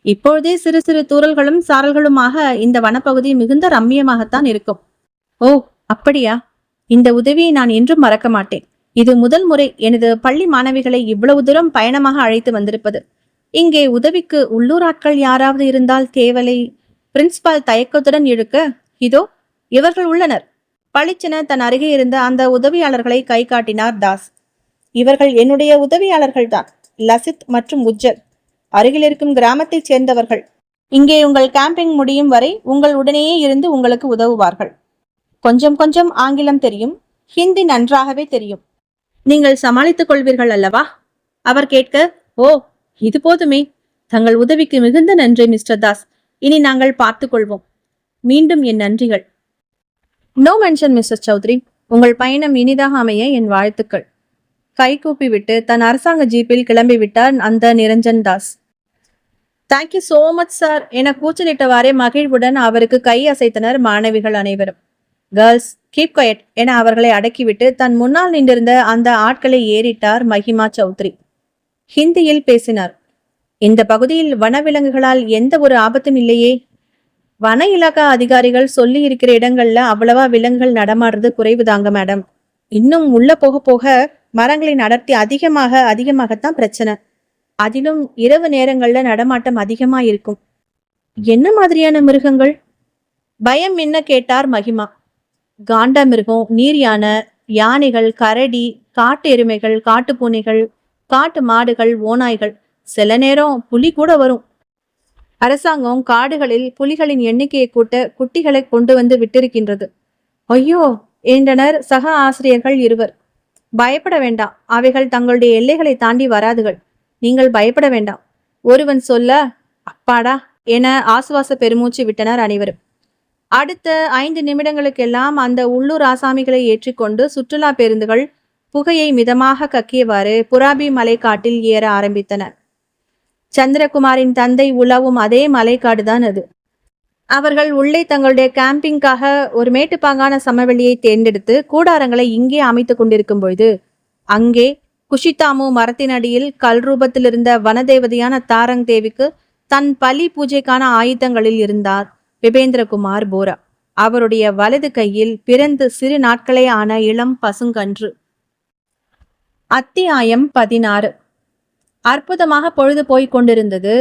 இப்பொழுதே சிறு சிறு தூறல்களும் சாரல்களுமாக இந்த வனப்பகுதி மிகுந்த ரம்மியமாகத்தான் இருக்கும். ஓ, அப்படியா? இந்த உதவியை நான் என்றும் மறக்க மாட்டேன். இது முதல் முறை எனது பள்ளி மாணவிகளை இவ்வளவு தூரம் பயணமாக அழைத்து வந்திருப்பது. இங்கே உதவிக்கு உள்ளூர் ஆட்கள் யாராவது இருந்தால் தேவலை. பிரின்சிபால் தயக்கத்துடன் இழுக்க, இதோ இவர்கள் உள்ளனர். பளிச்சென தன் அருகே இருந்த அந்த உதவியாளர்களை கை காட்டினார் தாஸ். இவர்கள் என்னுடைய உதவியாளர்கள் தான், லசித் மற்றும் உஜ்ஜல். அருகில் இருக்கும் கிராமத்தைச் சேர்ந்தவர்கள். இங்கே உங்கள் கேம்பிங் முடியும் வரை உங்கள் உடனேயே இருந்து உங்களுக்கு உதவுவார்கள். கொஞ்சம் கொஞ்சம் ஆங்கிலம் தெரியும், ஹிந்தி நன்றாகவே தெரியும். நீங்கள் சமாளித்துக் கொள்வீர்கள் அல்லவா? அவர் கேட்க, ஓ, இது போதுமே. தங்கள் உதவிக்கு மிகுந்த நன்றி மிஸ்டர் தாஸ். இனி நாங்கள் பார்த்துக் கொள்வோம். மீண்டும் என் நன்றிகள். No mention mister Chowdhury. உங்கள் பயணம் இனிதாக அமைய என் வாழ்த்துக்கள். கை கூப்பி விட்டு தன் அரசாங்க ஜீப்பில் கிளம்பிவிட்டார் அந்த Niranjan Das. Thank you so much sir என கூச்சலிட்டவாறே மகிழ்வுடன் அவருக்கு கை அசைத்தனர் மாணவிகள் அனைவரும். கேர்ள்ஸ் கீப் குயட் என அவர்களை அடக்கிவிட்டு தன் முன்னால் நின்றிருந்த அந்த ஆட்களை ஏறிட்டார் மகிமா சௌத்ரி. ஹிந்தியில் பேசினார். இந்த பகுதியில் வனவிலங்குகளால் எந்த ஒரு ஆபத்தும் இல்லையே. வன இலாக்கா அதிகாரிகள் சொல்லி இருக்கிற இடங்கள்ல அவ்வளவா விலங்குகள் நடமாடுறது குறைவுதாங்க மேடம். இன்னும் உள்ள போக போக மரங்களின் அடர்த்தி அதிகமாகத்தான் பிரச்சனை. அதிலும் இரவு நேரங்கள்ல நடமாட்டம் அதிகமா இருக்கும். என்ன மாதிரியான மிருகங்கள்? பயம் என்ன கேட்டார் மகிமா. காண்டா மிருகம், நீர் யானை, யானைகள், கரடி, காட்டு எருமைகள், காட்டு பூனைகள், காட்டு மாடுகள், ஓநாய்கள், சில நேரம் புலி கூட வரும். அரசாங்கம் காடுகளில் புலிகளின் எண்ணிக்கையை கூட்ட குட்டிகளை கொண்டு வந்து விட்டிருக்கின்றது. ஐயோ என்றனர் சக ஆசிரியர்கள் இருவர். பயப்பட வேண்டாம், அவைகள் தங்களுடைய எல்லைகளை தாண்டி வராதுகள். நீங்கள் பயப்பட வேண்டாம். ஒருவன் சொல்ல, அப்பாடா என ஆசுவாச பெருமூச்சு விட்டனர் அனைவரும். அடுத்த 5 நிமிடங்களுக்கெல்லாம் அந்த உள்ளூர் ஆசாமிகளை ஏற்றிக்கொண்டு சுற்றுலா பேருந்துகள் புகையை மிதமாக கக்கியவாறு புராபி மலைக்காட்டில் ஏற ஆரம்பித்தன. சந்திரகுமாரின் தந்தை உலாவும் அதே மலைக்காடுதான் அது. அவர்கள் உள்ளே தங்களுடைய கேம்பிங்காக ஒரு மேட்டுப்பாங்கான சமவெளியை தேர்ந்தெடுத்து கூடாரங்களை இங்கே அமைத்துக் கொண்டிருக்கும் பொழுது அங்கே குஷிதாமு மரத்தின் அடியில் கல் ரூபத்தில் இருந்த வனதேவதையான தாரங் தேவிக்கு தன் பலி பூஜைக்கான ஆயுதங்களில் இருந்தார் விபேந்திரகுமார் போரா. அவருடைய வலது கையில் பிறந்து சிறு நாட்களே ஆன இளம் பசுங்கன்று. அத்தியாயம் 16. அற்புதமாக பொழுது போய்க் கொண்டிருந்தது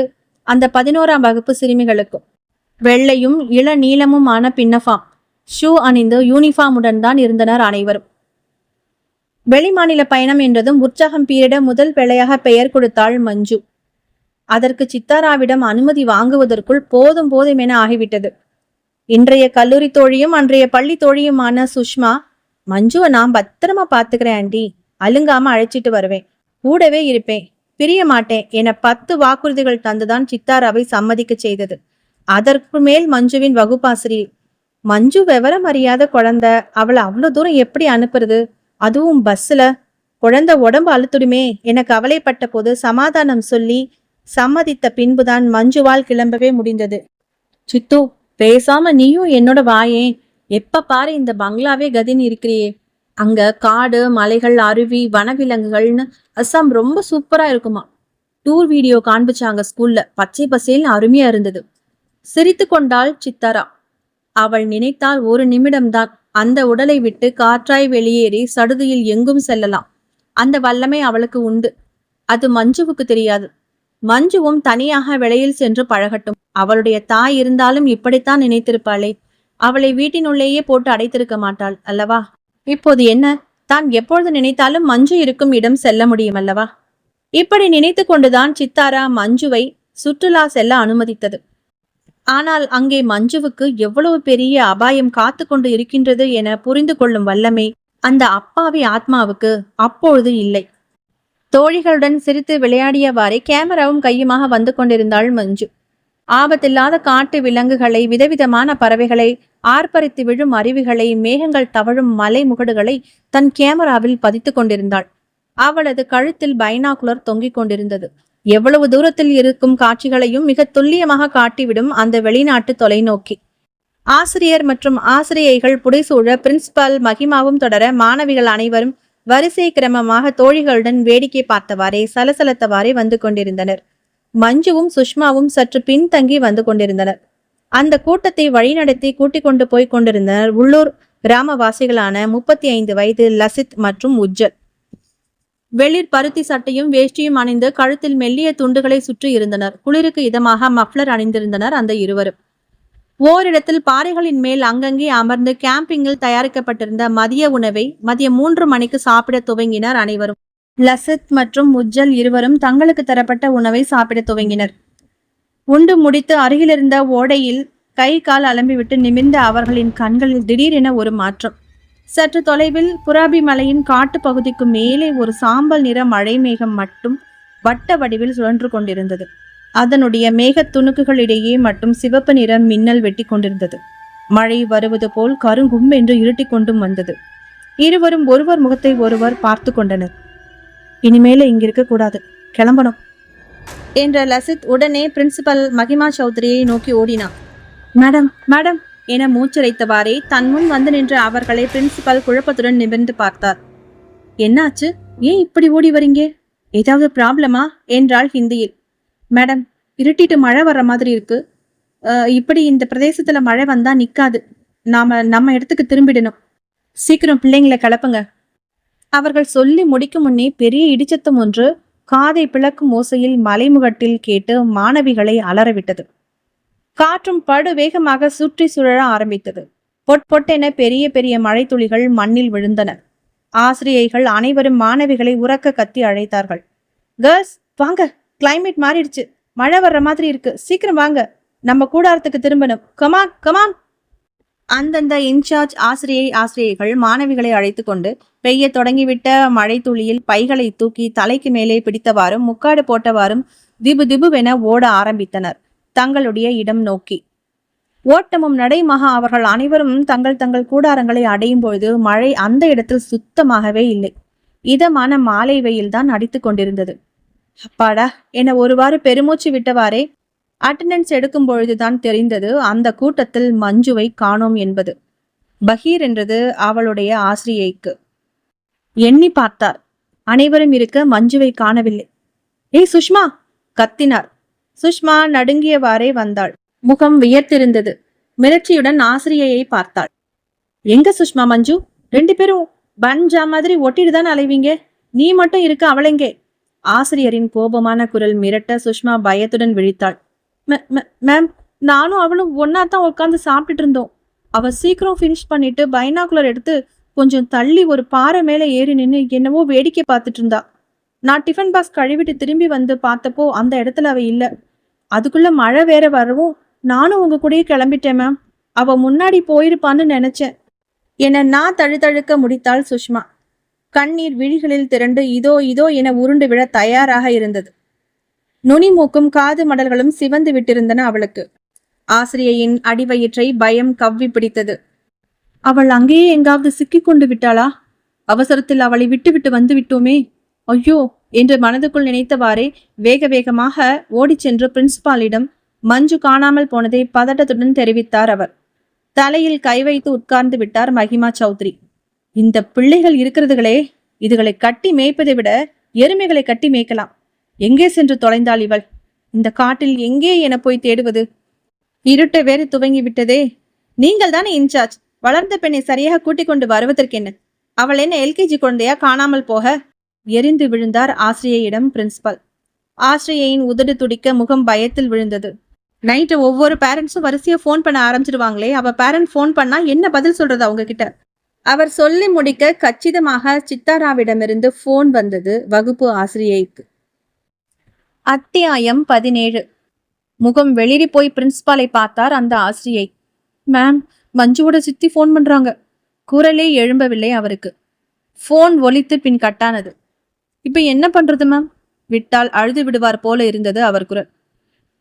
அந்த 11ஆம் வகுப்பு சிறுமிகளுக்கும். வெள்ளையும் இள நீளமுமான பின்னஃபார்ம் ஷூ அணிந்து யூனிஃபார்முடன் தான் இருந்தனர் அனைவரும். வெளிமாநில பயணம் என்றதும் உற்சாகம் பீரிட முதல் வேளையாக பெயர் கொடுத்தாள் மஞ்சு. அதற்கு சித்தாராவிடம் அனுமதி வாங்குவதற்குள் போதும் போதும் என ஆகிவிட்டது. இன்றைய கல்லூரி தோழியும் அன்றைய பள்ளி தோழியுமான சுஷ்மா, மஞ்சுவை நான் பத்திரமா பாத்துக்கிறேன் ஆண்டி, அலுங்காம அழைச்சிட்டு வருவேன், கூடவே இருப்பேன், பிரிய மாட்டேன் என 10 வாக்குறுதிகள் தந்துதான் சித்தாராவை சம்மதிக்க செய்தது. அதற்கு மேல் மஞ்சுவின் வகுப்பாசிரியர், மஞ்சு விவரம் அறியாத குழந்தை, அவளை அவ்வளவு தூரம் எப்படி அனுப்புறது, அதுவும் பஸ்ல, குழந்தை உடம்பு அழுத்துடுமே என கவலைப்பட்ட போது சமாதானம் சொல்லி சம்மதித்த பின்புதான் மஞ்சுவால் கிளம்பவே முடிந்தது. சித்து, பேசாம நீயும் என்னோட வாயேன். எப்ப பாரு இந்த பங்களாவே கதின்னு இருக்கிறியே. அங்க காடு, மலைகள், அருவி, வனவிலங்குகள்னு அஸ்ஸாம் ரொம்ப சூப்பரா இருக்குமா. டூர் வீடியோ காண்பிச்சாங்க ஸ்கூல்ல. பச்சை பசேல்னு அருமையா இருந்தது. சிரித்து கொண்டாள் சித்தாரா. அவள் நினைத்தால் ஒரு நிமிடம்தான் அந்த உடலை விட்டு காற்றாய் வெளியேறி சடுதியில் எங்கும் செல்லலாம். அந்த வல்லமை அவளுக்கு உண்டு. அது மஞ்சுவுக்கு தெரியாது. மஞ்சுவும் தனியாக வெளியில் சென்று பழகட்டும். அவளுடைய தாய் இருந்தாலும் இப்படித்தான் நினைத்திருப்பாளே. அவளை வீட்டினுள்ளேயே போட்டு அடைத்திருக்க மாட்டாள் அல்லவா? இப்போது என்ன? தான் எப்பொழுது நினைத்தாலும் மஞ்சு இருக்கும் இடம் செல்ல முடியும் அல்லவா? இப்படி நினைத்து கொண்டுதான் சித்தாரா மஞ்சுவை சுற்றுலா செல்ல அனுமதித்தது. ஆனால் அங்கே மஞ்சுவுக்கு எவ்வளவு பெரிய அபாயம் காத்து கொண்டு இருக்கின்றது என புரிந்து கொள்ளும் வல்லமை அந்த அப்பாவி ஆத்மாவுக்கு அப்பொழுது இல்லை. தோழிகளுடன் சிரித்து விளையாடியவாறே கேமராவும் கையுமாக வந்து கொண்டிருந்தாள் மஞ்சு. ஆபத்தில்லாத காட்டு விலங்குகளை, விதவிதமான பறவைகளை, ஆர்ப்பரித்து விழும் அருவிகளை, மேகங்கள் தவழும் மலை முகடுகளை தன் கேமராவில் பதித்து கொண்டிருந்தாள். அவளது கழுத்தில் பைனாகுலர் தொங்கிக் கொண்டிருந்தது. எவ்வளவு தூரத்தில் இருக்கும் காட்சிகளையும் மிக துல்லியமாக காட்டிவிடும் அந்த வெளிநாட்டு தொலைநோக்கி. ஆசிரியர் மற்றும் ஆசிரியைகள் புடைசூழ பிரின்சிபால் மகிமாவும் தொடர மாணவிகள் அனைவரும் வரிசை கிரமமாக தோழிகளுடன் வேடிக்கை பார்த்தவாறே சலசலத்தவாறே வந்து கொண்டிருந்தனர். மஞ்சுவும் சுஷ்மாவும் சற்று பின்தங்கி வந்து கொண்டிருந்தனர். அந்த கூட்டத்தை வழிநடத்தி கூட்டிக் கொண்டு போய் கொண்டிருந்தனர் உள்ளூர் கிராமவாசிகளான 35 வயது லசித் மற்றும் உஜ்ஜல். வெளிர் பருத்தி சட்டையும் வேஷ்டியும் அணிந்து கழுத்தில் மெல்லிய துண்டுகளை சுற்றி இருந்தனர். குளிருக்கு இதமாக மஃப்ளர் அணிந்திருந்தனர் அந்த இருவரும். ஓரிடத்தில் பாறைகளின் மேல் அங்கங்கே அமர்ந்து கேம்பிங்கில் தயாரிக்கப்பட்டிருந்த மதிய உணவை மதியம் 3 மணிக்கு சாப்பிட துவங்கினர் அனைவரும். லசித் மற்றும் உஜ்ஜல் இருவரும் தங்களுக்கு தரப்பட்ட உணவை சாப்பிட துவங்கினர். உண்டு முடித்து அருகிலிருந்த ஓடையில் கை கால் அலம்பிவிட்டு நிமிர்ந்த அவர்களின் கண்களில் திடீரென ஒரு மாற்றம். சற்று தொலைவில் புராபி மலையின் காட்டு பகுதிக்கு மேலே ஒரு சாம்பல் நிற மழை மேகம் மட்டும் வட்ட வடிவில் சுழன்று கொண்டிருந்தது. அதனுடைய மேகத் துணுக்குகளிடையே மட்டும் சிவப்பு நிற மின்னல் வெட்டி கொண்டிருந்தது. மழை வருவது போல் கருங்கும் என்று இருட்டி கொண்டும் வந்தது. இருவரும் ஒருவர் முகத்தை ஒருவர் பார்த்து கொண்டனர். இனிமேல இங்கிருக்க கூடாது, கிளம்பணும் என்ற லசித் உடனே பிரின்சிபல் மகிமா சௌத்ரியை நோக்கி ஓடினார். மேடம் மேடம் என மூச்சரைத்தவாறே தன் முன் வந்து நின்ற அவர்களை பிரின்சிபல் குழப்பத்துடன் நிமிர்ந்து பார்த்தார். என்னாச்சு? ஏன் இப்படி ஓடி வரீங்க? ஏதாவது ப்ராப்ளமா என்றாள் ஹிந்தியில். மேடம், இருட்டிட்டு மழை வர்ற மாதிரி இருக்கு. இப்படி இந்த பிரதேசத்துல மழை வந்தா நிக்காது. நம்ம இடத்துக்கு திரும்பிடணும். சீக்கிரம் பிள்ளைங்களை கிளப்புங்க. அவர்கள் சொல்லி முடிக்கும் முன்னே பெரிய இடிச்சத்தம் ஒன்று காதை பிளக்கும் ஓசையில் மலைமுகட்டில் கேட்டு மாணவிகளை அலறவிட்டது. காற்றும் படு வேகமாக சுற்றி சுழல ஆரம்பித்தது. பொட்டென பெரிய பெரிய மழை துளிகள் மண்ணில் விழுந்தன. ஆசிரியைகள் அனைவரும் மாணவிகளை உரக்க கத்தி அழைத்தார்கள். கேர்ள்ஸ் வாங்க, கிளைமேட் மாறிடுச்சு, மழை வர்ற மாதிரி இருக்கு, சீக்கிரம் வாங்க, நம்ம கூடாரத்துக்கு திரும்பணும், கமான் கமான். அந்தந்த இன்சார்ஜ் ஆசிரியைகள் மாணவிகளை அழைத்து கொண்டு பெய்ய தொடங்கிவிட்ட மழை துளியில் பைகளை தூக்கி தலைக்கு மேலே பிடித்தவாறும் முக்காடு போட்டவாறும் திபுவென ஓட ஆரம்பித்தனர் தங்களுடைய இடம் நோக்கி. ஓட்டமும் நடையுமாக அவர்கள் அனைவரும் தங்கள் கூடாரங்களை அடையும் பொழுது மழை அந்த இடத்தில் சுத்தமாகவே இல்லை. இதமான மாலை வெயில்தான் அடித்து கொண்டிருந்தது. அப்பாடா என ஒருவாறு பெருமூச்சு விட்டவாறே அட்டெண்டன்ஸ் எடுக்கும் பொழுதுதான் தெரிந்தது அந்த கூட்டத்தில் மஞ்சுவை காணோம் என்பது. பகீர் என்றது அவளுடைய ஆசிரியைக்கு. எண்ணி பார்த்தார். அனைவரும் இருக்க மஞ்சுவை காணவில்லை. ஏய் சுஷ்மா கத்தினார். சுஷ்மா நடுங்கியவாறே வந்தாள். முகம் வியர்த்திருந்தது. மிரட்சியுடன் ஆசிரியையை பார்த்தாள். எங்க சுஷ்மா மஞ்சு? 2 பேரும் பஞ்சா மாதிரி ஒட்டிட்டுதான் அலைவீங்க, நீ மட்டும் இருக்க அவளெங்கே? ஆசிரியரின் கோபமான குரல் மிரட்ட சுஷ்மா பயத்துடன் விழித்தாள். மேம், நானும் அவளும் ஒன்னாதான் உட்காந்து சாப்பிட்டுட்டு இருந்தோம். அவ சீக்கிரம் ஃபினிஷ் பண்ணிட்டு பைனாகுலர் எடுத்து கொஞ்சம் தள்ளி ஒரு பாறை மேல ஏறி நின்று என்னவோ வேடிக்கை பார்த்துட்டு இருந்தா. நான் டிஃபன் பாக்ஸ் கழுவிட்டு திரும்பி வந்து பார்த்தப்போ அந்த இடத்துல அவ இல்ல. அதுக்குள்ள மழை வேற வரவும் நானும் உங்க கூடயே கிளம்பிட்டேன் மேம். அவ முன்னாடி போயிருப்பான்னு நினைச்சேன் என நான் தழுதழுக்க முடித்தாள் சுஷ்மா. கண்ணீர் விழிகளில் திரண்டு இதோ என உருண்டு விழ தயாராக இருந்தது. நுனி மூக்கும் காது மடல்களும் சிவந்து விட்டிருந்தன அவளுக்கு. ஆசிரியையின் அடிவயிற்றை பயம் கவ்வி பிடித்தது. அவள் அங்கேயே எங்காவது சிக்கி கொண்டு விட்டாளா? அவசரத்தில் அவளை விட்டு வந்து விட்டோமே, ஐயோ என்று மனதுக்குள் நினைத்தவாறே வேகமாக ஓடிச் சென்று பிரின்சிபாலிடம் மஞ்சு காணாமல் போனதை பதட்டத்துடன் தெரிவித்தார் அவர். தலையில் கை வைத்து உட்கார்ந்து விட்டார் மகிமா சௌத்ரி. இந்த பிள்ளைகள் இருக்கிறதுகளே, இதுகளை கட்டி மேய்ப்பதை விட எருமைகளை கட்டி மேய்க்கலாம். எங்கே சென்று தொலைந்தாள் இவள்? இந்த காட்டில் எங்கே என போய் தேடுவது? இருட்ட வேறு துவங்கி விட்டதே. நீங்கள் தானே இன்சார்ஜ். வளர்ந்த பெண்ணை சரியாக கூட்டிக் கொண்டு வருவதற்கென்ன? அவள் என்ன எல்கேஜி குழந்தையா காணாமல் போக? எரிந்து விழுந்தார் ஆசிரியையிடம் பிரின்சிபல். ஆசிரியையின் உதடு துடிக்க முகம் பயத்தில் விழுந்தது. நைட்டு ஒவ்வொரு பேரண்ட்ஸும் வரிசையா ஃபோன் பண்ண ஆரம்பிச்சிடுவாங்களே, அவ பேரண்ட் ஃபோன் பண்ணா என்ன பதில் சொல்றது அவங்க கிட்ட? அவர் சொல்லி முடிக்க கச்சிதமாக சித்தாராவிடமிருந்து ஃபோன் வந்தது வகுப்பு ஆசிரியைக்கு. அத்தியாயம் 17. முகம் வெளிரி போய் பிரின்சிபாலை பார்த்தார் அந்த ஆசிரியை. மேம், மஞ்சுவோட சித்தி ஃபோன் பண்றாங்க. குரலே எழும்பவில்லை அவருக்கு. ஃபோன் ஒலித்து பின் கட்டானது. இப்ப என்ன பண்றது மேம்? விட்டால் அழுது விடுவார் போல இருந்தது அவர் குரல்.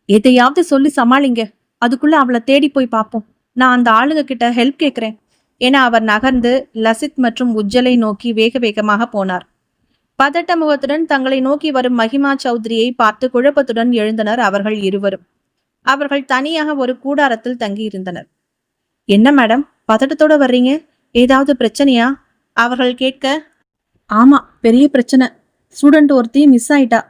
எதையாவது சொல்லி சமாளிங்க. அதுக்குள்ள அவளை தேடி போய் பார்ப்போம். நான் அந்த ஆளுங்க கிட்ட ஹெல்ப் கேட்கிறேன் என அவர் நகர்ந்து லசித் மற்றும் உஜ்ஜலை நோக்கி வேக வேகமாக போனார். பதட்ட முகத்துடன் தங்களை நோக்கி வரும் மகிமா சௌத்ரியை பார்த்து குழப்பத்துடன் எழுந்தனர் அவர்கள் இருவரும். அவர்கள் தனியாக ஒரு கூடாரத்தில் தங்கியிருந்தனர். என்ன மேடம், பதட்டத்தோட வர்றீங்க? ஏதாவது பிரச்சனையா? அவர்கள் கேட்க, ஆமா, பெரிய பிரச்சனை. ஸ்டூடெண்ட் ஒருத்தி மிஸ் ஆயிட்டா.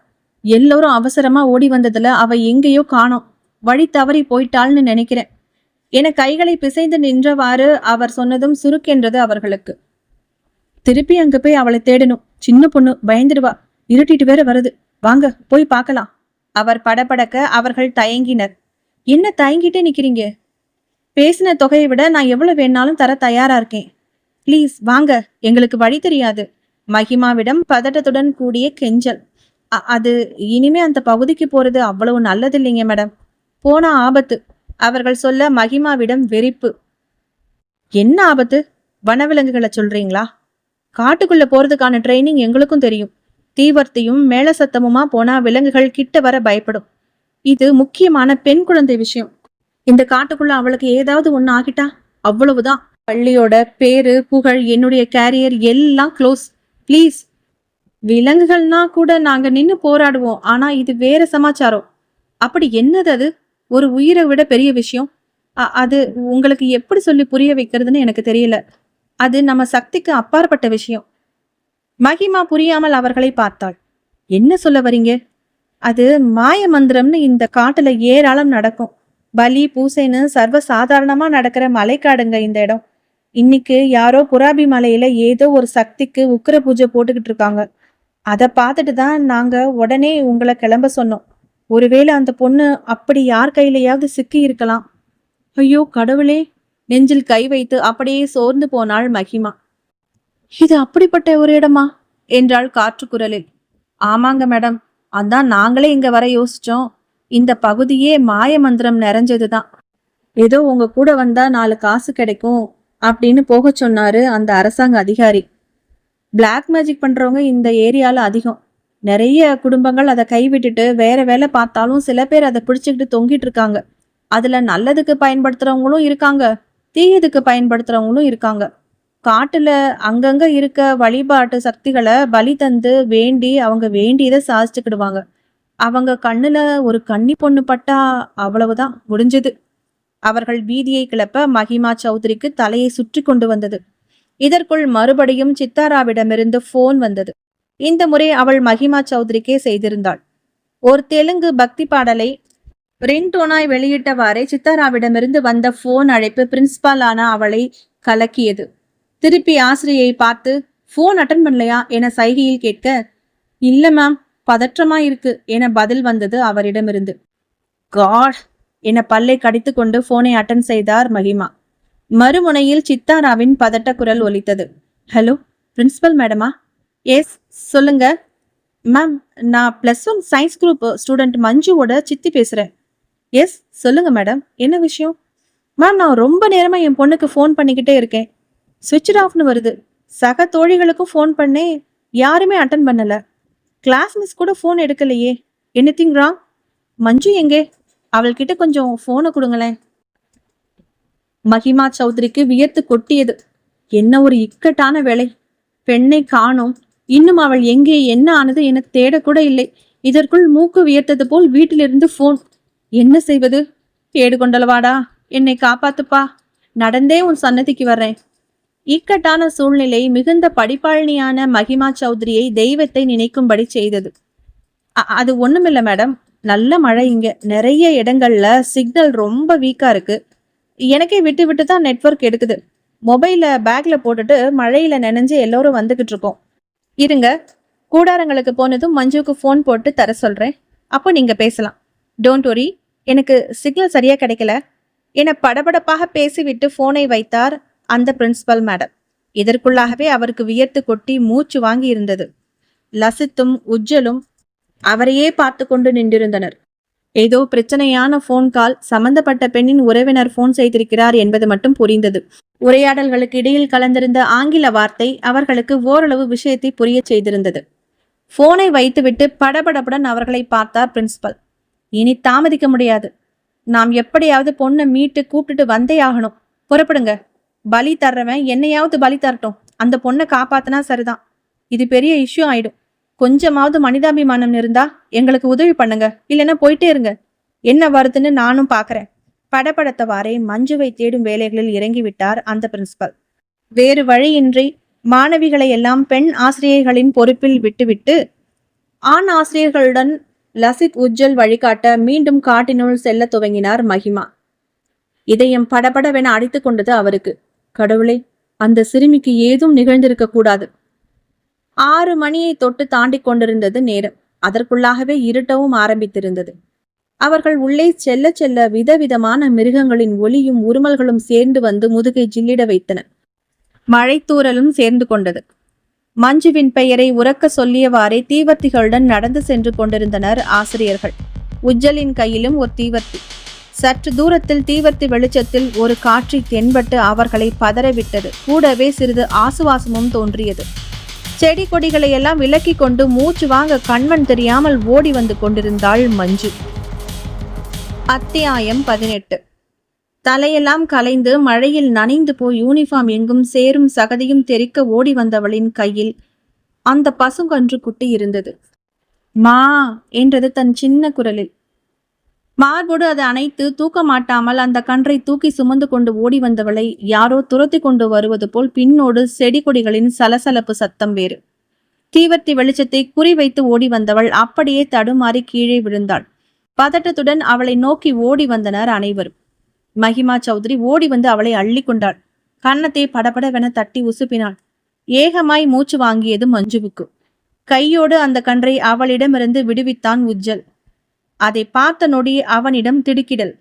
எல்லோரும் அவசரமா ஓடி வந்ததுல அவ எங்கேயோ காணோம். வழி தவறி போயிட்டாள்னு நினைக்கிறேன் என கைகளை பிசைந்து நின்றவாறு அவர் சொன்னதும் சுருக்கென்றது அவர்களுக்கு. திருப்பி அங்க போய் அவளை தேடணும். சின்ன பொண்ணு, பயந்துடுவா. இருட்டிட்டு வேற வருது. வாங்க போய் பார்க்கலாம். அவர் படபடக்க அவர்கள் தயங்கினர். என்ன தயங்கிட்டே நிக்கிறீங்க? பேசின தொகையை விட நான் எவ்வளவு வேணாலும் தர தயாரா இருக்கேன். ப்ளீஸ் வாங்க, எங்களுக்கு வழி தெரியாது. மகிமாவிடம் பதட்டத்துடன் கூடிய கெஞ்சல். அது இனிமே அந்த பகுதிக்கு போறது அவ்வளவு நல்லது இல்லைங்க மேடம். போனா ஆபத்து. அவர்கள் சொல்ல மகிமாவிடம் வெறிப்பு. என்ன ஆபத்து? வனவிலங்குகளை சொல்றீங்களா? காட்டுக்குள்ள போறதுக்கான ட்ரைனிங் எங்களுக்கும் தெரியும். தீவர்த்தியும் மேல சத்தமுமா போனா விலங்குகள் கிட்ட வர பயப்படும். இது முக்கியமான பெண் குழந்தை விஷயம். இந்த காட்டுக்குள்ள அவளுக்கு ஏதாவது ஒண்ணு ஆகிட்டா அவ்வளவுதான். பள்ளியோட பேரு புகழ், என்னுடைய கேரியர் எல்லாம் க்ளோஸ். ப்ளீஸ். விலங்குகள்னா கூட நாங்க நின்னு போராடுவோம். ஆனா இது வேற சமாச்சாரம். அப்படி என்னது அது? ஒரு உயிரை விட பெரிய விஷயம். அது உங்களுக்கு எப்படி சொல்லி புரிய வைக்கிறதுன்னு எனக்கு தெரியல. அது நம்ம சக்திக்கு அப்பாற்பட்ட விஷயம். மகிமா புரியாமல் அவர்களை பார்த்தாள். என்ன சொல்ல வரீங்க? அது மாய மந்திரம்னு இந்த காட்டுல ஏராளம் நடக்கும். பலி பூசைன்னு சர்வ சாதாரணமா நடக்கிற மலைக்காடுங்க இந்த இடம். இன்னைக்கு யாரோ புராபி மலையில ஏதோ ஒரு சக்திக்கு உக்கிர பூஜை போட்டுக்கிட்டு இருக்காங்க. அதை பார்த்துட்டு தான் நாங்க உடனே உங்களை கிளம்ப சொன்னோம். ஒருவேளை அந்த பொண்ணு அப்படி யார் கையிலையாவது சிக்கி இருக்கலாம். ஐயோ கடவுளே! நெஞ்சில் கை வைத்து அப்படியே சோர்ந்து போனாள் மகிமா. இது அப்படிப்பட்ட ஒரு இடமா என்றாள் காற்று குரலில். ஆமாங்க மேடம், அதான் நாங்களே இங்க வர யோசிச்சோம். இந்த பகுதியே மாய மந்திரம் நிறைஞ்சதுதான். ஏதோ உங்க கூட வந்தா 4 காசு கிடைக்கும் அப்படின்னு போக சொன்னாரு அந்த அரசாங்க அதிகாரி. பிளாக் மேஜிக் பண்றவங்க இந்த ஏரியால அதிகம். நிறைய குடும்பங்கள் அதை கைவிட்டுட்டு வேற வேலை பார்த்தாலும் சில பேர் அதை பிடிச்சுக்கிட்டு தொங்கிட்டு இருக்காங்க. அதுல நல்லதுக்கு பயன்படுத்துறவங்களும் இருக்காங்க, தீயதுக்கு பயன்படுத்துறவங்களும் இருக்காங்க. காட்டுல அங்கங்க இருக்க வழிபாட்டு சக்திகளை பலி தந்து வேண்டி அவங்க வேண்டியதை சாதிச்சுக்கிடுவாங்க. அவங்க கண்ணுல ஒரு கன்னி பொண்ணு பட்டா அவ்வளவுதான், முடிஞ்சது. அவர்கள் வீதியை கிளப்ப மகிமா சௌத்ரிக்கு தலையை சுற்றி கொண்டு வந்தது. இதற்குள் மறுபடியும் சித்தாராவிடமிருந்து போன் வந்தது. இந்த முறை அவள் மகிமா சௌத்ரிக்கே செய்திருந்தாள். ஒரு தெலுங்கு பக்தி பாடலை ரிங்டோனாய் வெளியிட்டவாறே சித்தாராவிடமிருந்து வந்த போன் அழைப்பு பிரின்சிபாலான அவளை கலக்கியது. திருப்பி ஆசிரியை பார்த்து, போன் அட்டன் பண்ணலையா என சைகையில் கேட்க, இல்ல மேம், பதற்றமா இருக்கு என பதில் வந்தது அவரிடமிருந்து. காட் என பல்லை கடித்து கொண்டு போனை அட்டன் செய்தார் மகிமா. மறுமுனையில் சித்தாராவின் பதட்ட குரல் ஒலித்தது. ஹலோ, பிரின்சிபல் மேடமா? எஸ், சொல்லுங்க மேம். நான் +1 சயின்ஸ் குரூப் ஸ்டூடெண்ட் மஞ்சுவோட சித்தி பேசுறேன். எஸ், சொல்லுங்க மேடம், என்ன விஷயம்? மேம், நான் ரொம்ப நேரமா என் பொண்ணுக்கு ஃபோன் பண்ணிக்கிட்டே இருக்கேன். சுவிட்ச் ஆஃப்னு வருது. சக தோழிகளுக்கும் ஃபோன் பண்ணேன், யாருமே அட்டன் பண்ணல. கிளாஸ் மிஸ் கூட ஃபோன் எடுக்கலையே. Anything wrong? மஞ்சு எங்கே? அவள்கிட்ட கொஞ்சம் ஃபோனை கொடுங்களேன். மகிமா சௌத்ரிக்கு வியர்த்து கொட்டியது. என்ன ஒரு இக்கட்டான வேலை. பெண்ணை காணோம். இன்னும் அவள் எங்கே, என்ன ஆனது என தேடக்கூட இல்லை. இதற்குள் மூக்கு வியர்த்தது போல் வீட்டிலிருந்து போன். என்ன செய்வது? கேடு கொண்டலவாடா, என்னை காப்பாத்துப்பா, நடந்தே உன் சன்னதிக்கு வர்றேன். இக்கட்டான சூழ்நிலை மிகுந்த படிப்பாளினியான மகிமா சௌத்ரியை தெய்வத்தை நினைக்கும்படி செய்தது. அது ஒண்ணுமில்ல மேடம், நல்ல மழை இங்க. நிறைய இடங்கள்ல சிக்னல் ரொம்ப வீக்கா இருக்கு. எனக்கே விட்டு விட்டு தான் நெட்வொர்க் எடுக்குது. மொபைல பேக்ல போட்டுட்டு மழையில நனைஞ்சு எல்லோரும் வந்துகிட்டு இருக்கோம். இருங்க, கூடாரங்களுக்கு போனதும் மஞ்சுவுக்கு ஃபோன் போட்டு தர சொல்றேன். அப்போ நீங்க பேசலாம். டோன்ட் வரி, எனக்கு சிக்னல் சரியா கிடைக்கல என படபடப்பாக பேசிவிட்டு போனை வைத்தார் அந்த பிரின்சிபல் மேடம். இதற்குள்ளாகவே அவருக்கு வியர்த்து கொட்டி மூச்சு வாங்கி இருந்தது. லசித்தும் உஜ்ஜலும் அவரையே பார்த்து கொண்டு நின்றிருந்தனர். ஏதோ பிரச்சனையான போன் கால், சம்பந்தப்பட்ட பெண்ணின் உறவினர் போன் செய்திருக்கிறார் என்பது மட்டும் புரிந்தது. உரையாடல்களுக்கு இடையில் கலந்திருந்த ஆங்கில வார்த்தை அவர்களுக்கு ஓரளவு விஷயத்தை புரிய செய்திருந்தது. போனை வைத்துவிட்டு படபடப்புடன் அவர்களை பார்த்தார் பிரின்சிபல். இனி தாமதிக்க முடியாது. நாம் எப்படியாவது பொண்ணை மீட்டு கூப்பிட்டுட்டு வந்தே ஆகணும். புறப்படுங்க. பலி தர்றவன் என்னையாவது பலி தரட்டும். அந்த பொண்ணை காப்பாத்தினா சரிதான். இது பெரிய இஷ்யூ ஆயிடும். கொஞ்சமாவது மனிதாபிமானம் இருந்தா எங்களுக்கு உதவி பண்ணுங்க, இல்லைன்னா போயிட்டே இருங்க. என்ன வருதுன்னு நானும் பாக்குறேன். படபடத்தவாறே மஞ்சுவை தேடும் வேலைகளில் இறங்கிவிட்டார் அந்த பிரின்சிபல். வேறு வழியின்றி மாணவிகளை எல்லாம் பெண் ஆசிரியர்களின் பொறுப்பில் விட்டுவிட்டு ஆண் ஆசிரியர்களுடன் லசித் உஜ்ஜல் வழிகாட்ட மீண்டும் காட்டினுள் செல்ல துவங்கினார் மகிமா. இதயம் படபடவென அடித்து கொண்டது அவருக்கு. கடவுளே, அந்த சிறுமிக்கு ஏதும் நிகழ்ந்திருக்க கூடாது. 6 மணியை தொட்டு தாண்டி கொண்டிருந்தது நேரம். அதற்குள்ளாகவே இருட்டவும் ஆரம்பித்திருந்தது. அவர்கள் உள்ளே செல்ல செல்ல விதவிதமான மிருகங்களின் ஒலியும் உருமல்களும் சேர்ந்து வந்து முதுகை ஜில்லிட வைத்தன. மழைத்தூறலும் சேர்ந்து கொண்டது. மஞ்சுவின் பெயரை உரக்க சொல்லியவாறே தீவர்த்திகளுடன் நடந்து சென்று கொண்டிருந்தனர் ஆசிரியர்கள். உஜ்ஜலின் கையிலும் ஒரு தீவர்த்தி. சற்று தூரத்தில் தீவர்த்தி வெளிச்சத்தில் ஒரு காட்சி தென்பட்டு அவர்களை பதறவிட்டது. கூடவே சிறிது ஆசுவாசமும் தோன்றியது. செடி கொடிகளை எல்லாம் விலக்கி கொண்டு மூச்சு வாங்க கண்மண் தெரியாமல் ஓடி வந்து கொண்டிருந்தாள் மஞ்சு. அத்தியாயம் 18. தலையெல்லாம் கலைந்து மழையில் நனைந்து போய் யூனிஃபார்ம் எங்கும் சேரும் சகதியும் தெறிக்க ஓடி வந்தவளின் கையில் அந்த பசுங்கன்று குட்டி இருந்தது. மா என்றது தன் சின்ன குரலில். மார்போடு அதை அணைத்து தூக்க மாட்டாமல் அந்த கன்றை தூக்கி சுமந்து கொண்டு ஓடி வந்தவளை யாரோ துரத்தி கொண்டு வருவது போல் பின்னோடு செடி கொடிகளின் சலசலப்பு சத்தம் வேறு. தீவர்த்தி வெளிச்சத்தை குறிவைத்து ஓடி வந்தவள் அப்படியே தடுமாறி கீழே விழுந்தாள். பதட்டத்துடன் அவளை நோக்கி ஓடி வந்தனர் அனைவரும். மகிமா சௌத்ரி ஓடி வந்து அவளை அள்ளி கொண்டாள். கன்னத்தை படபடவென தட்டி உசுப்பினாள். ஏகமாய் மூச்சு வாங்கியது மஞ்சுவுக்கு. கையோடு அந்த கன்றை அவளிடமிருந்து விடுவித்தான் உஜ்ஜல். அதை பார்த்த நொடி அவனிடம் திடுக்கிடல்.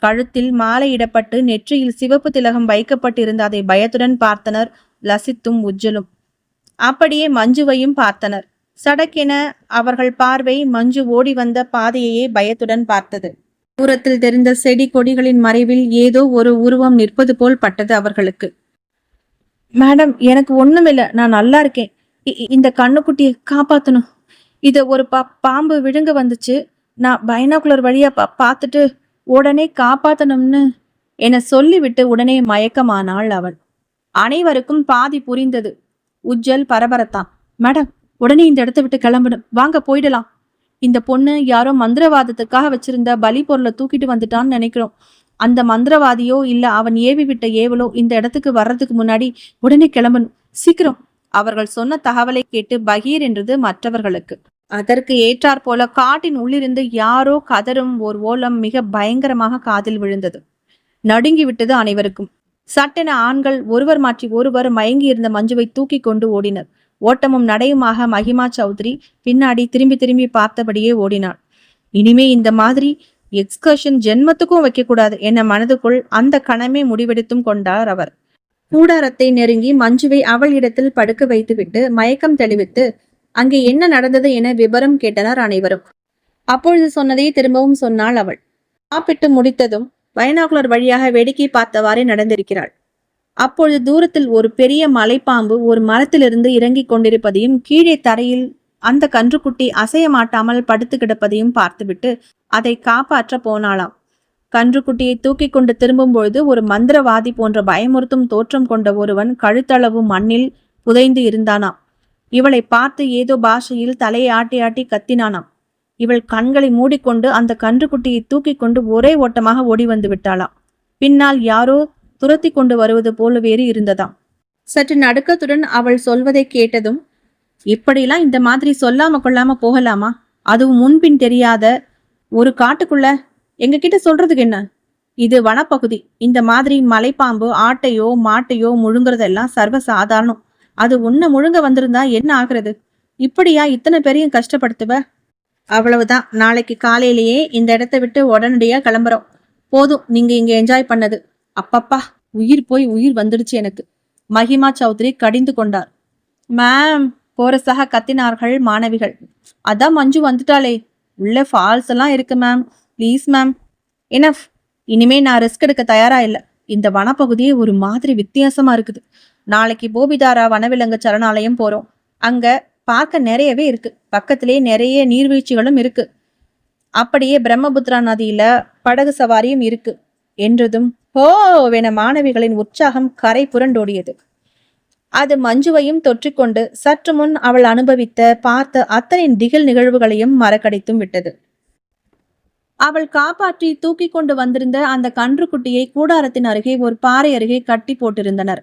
கழுத்தில் மாலையிடப்பட்டு நெற்றியில் சிவப்பு திலகம் வைக்கப்பட்டிருந்த அதை பயத்துடன் பார்த்தனர் லசித்தும் உஜ்ஜலும். அப்படியே மஞ்சுவையும் பார்த்தனர். சடக்கென அவர்கள் பார்வை மஞ்சு ஓடி வந்த பாதையையே பயத்துடன் பார்த்தது. தூரத்தில் தெரிந்த செடி கொடிகளின் மறைவில் ஏதோ ஒரு உருவம் நிற்பது போல் பட்டது அவர்களுக்கு. மேடம், எனக்கு ஒண்ணுமில்ல, நான் நல்லா இருக்கேன். இந்த கண்ணுக்குட்டியை காப்பாத்தணும். இத ஒரு பாம்பு விழுங்க வந்துச்சு. நான் பைனாகுலர் வழியா பார்த்துட்டு உடனே காப்பாத்தணும்னு என சொல்லிவிட்டு உடனே மயக்கமானாள் அவள். அனைவருக்கும் பாதி புரிந்தது. உஜ்ஜல் பரபரத்தான். மேடம், உடனே இந்த இடத்த விட்டு கிளம்பணும். வாங்க போயிடலாம். இந்த பொண்ணு யாரோ மந்திரவாதத்துக்காக வச்சிருந்த பலி பொருளை தூக்கிட்டு வந்துட்டான்னு நினைக்கிறோம். அந்த மந்திரவாதியோ இல்ல அவன் ஏவி விட்ட ஏவலோ இந்த இடத்துக்கு வர்றதுக்கு முன்னாடி உடனே கிளம்பணும். சீக்கிரம். அவர்கள் சொன்ன தகவலை கேட்டு பகீர் என்றது மற்றவர்களுக்கு. அதற்கு ஏற்றாற் போல காட்டின் உள்ளிருந்து யாரோ கதரும் ஓர் ஓலம் மிக பயங்கரமாக காதில் விழுந்தது. நடுங்கி விட்டது அனைவருக்கும். சட்டென ஆண்கள் ஒருவர் மாற்றி ஒருவர் மயங்கி இருந்த மஞ்சுவை தூக்கி கொண்டு ஓடினர். ஓட்டமும் நடையுமாக மகிமா சௌத்ரி பின்னாடி திரும்பி திரும்பி பார்த்தபடியே ஓடினாள். இனிமே இந்த மாதிரி எக்ஸ்கர்ஷன் ஜென்மத்துக்கும் வைக்கக்கூடாது என மனதுக்குள் அந்த கணமே முடிவெடுத்தும் கொண்டார் அவர். கூடாரத்தை நெருங்கி மஞ்சுவை அவள் இடத்தில் படுக்க வைத்துவிட்டு மயக்கம் தெளிவித்து அங்கே என்ன நடந்தது என விபரம் கேட்டனர் அனைவரும். அப்பொழுது சொன்னதை திரும்பவும் சொன்னாள் அவள். சாப்பிட்டு முடித்ததும் பைனாகுலர் வழியாக வேடிக்கை பார்த்தவாறே நடந்திருக்கிறாள். அப்பொழுது தூரத்தில் ஒரு பெரிய மலைப்பாம்பு ஒரு மரத்திலிருந்து இறங்கி கொண்டிருப்பதையும் கீழே தரையில் அந்த கன்றுக்குட்டி அசைய மாட்டாமல் படுத்து கிடப்பதையும் பார்த்துவிட்டு அதை காப்பாற்ற போனாளாம். கன்றுக்குட்டியை தூக்கி கொண்டு திரும்பும் பொழுது ஒரு மந்திரவாதி போன்ற பயமுறுத்தும் தோற்றம் கொண்ட ஒருவன் கழுத்தளவு மண்ணில் புதைந்து இருந்தானாம். இவளை பார்த்து ஏதோ பாஷையில் தலையை ஆட்டி ஆட்டி கத்தினானாம். இவள் கண்களை மூடிக்கொண்டு அந்த கன்றுக்குட்டியை தூக்கி கொண்டு ஒரே ஓட்டமாக ஓடி வந்து விட்டாளாம். பின்னால் யாரோ துரத்தி கொண்டு வருவது போல வேறு இருந்ததாம். சற்று நடுக்கத்துடன் அவள் சொல்வதை கேட்டதும், இப்படிலாம் இந்த மாதிரி சொல்லாம கொள்ளாம போகலாமா? அதுவும் முன்பின் தெரியாத ஒரு காட்டுக்குள்ள எங்க கிட்ட சொல்றதுக்கு என்ன? இது வனப்பகுதி. இந்த மாதிரி மலைப்பாம்பு ஆட்டையோ மாட்டையோ முழுங்குறதெல்லாம் சர்வ சாதாரணம். அது உன்னை முழுங்க வந்திருந்தா என்ன ஆகுறது? இப்படியா இத்தனை பேரையும் கஷ்டப்படுத்துவ? அவ்வளவுதான், நாளைக்கு காலையிலேயே இந்த இடத்த விட்டு உடனடியா கிளம்புறோம். போதும் நீங்க இங்க என்ஜாய் பண்ணது. அப்பப்பா, உயிர் போய் உயிர் வந்துடுச்சு எனக்கு. மஹிமா சௌத்ரி கடிந்து கொண்டார். மேம், கோரஸாக கத்தினார்கள் மாணவிகள். அதான் மஞ்சு வந்துட்டாளே, உள்ள ஃபால்ஸ் எல்லாம் இருக்கு மேம். Please ma'am. எனஃப், இனிமே நான் ரிஸ்க் எடுக்க தயாரா இல்லை. இந்த வனப்பகுதியே ஒரு மாதிரி வித்தியாசமா இருக்குது. நாளைக்கு போபிதாரா வனவிலங்கு சரணாலயம் போறோம். அங்க பார்க்க நிறையவே இருக்கு. பக்கத்திலே நிறைய நீர்வீழ்ச்சிகளும் இருக்கு. அப்படியே பிரம்மபுத்திரா நதியில படகு சவாரியும் இருக்கு என்றதும் ஹோவென மாணவிகளின் உற்சாகம் கரை புரண்டோடியது. அது மஞ்சுவையும் தொற்றிக்கொண்டு சற்று முன் அவள் அனுபவித்த பார்த்த அத்தனை திகில் நிகழ்வுகளையும் மறக்கடித்தும் விட்டது. அவள் காப்பாற்றி தூக்கி கொண்டு வந்திருந்த அந்த கன்றுக்குட்டியை கூடாரத்தின் அருகே ஒரு பாறை அருகே கட்டி போட்டிருந்தனர்.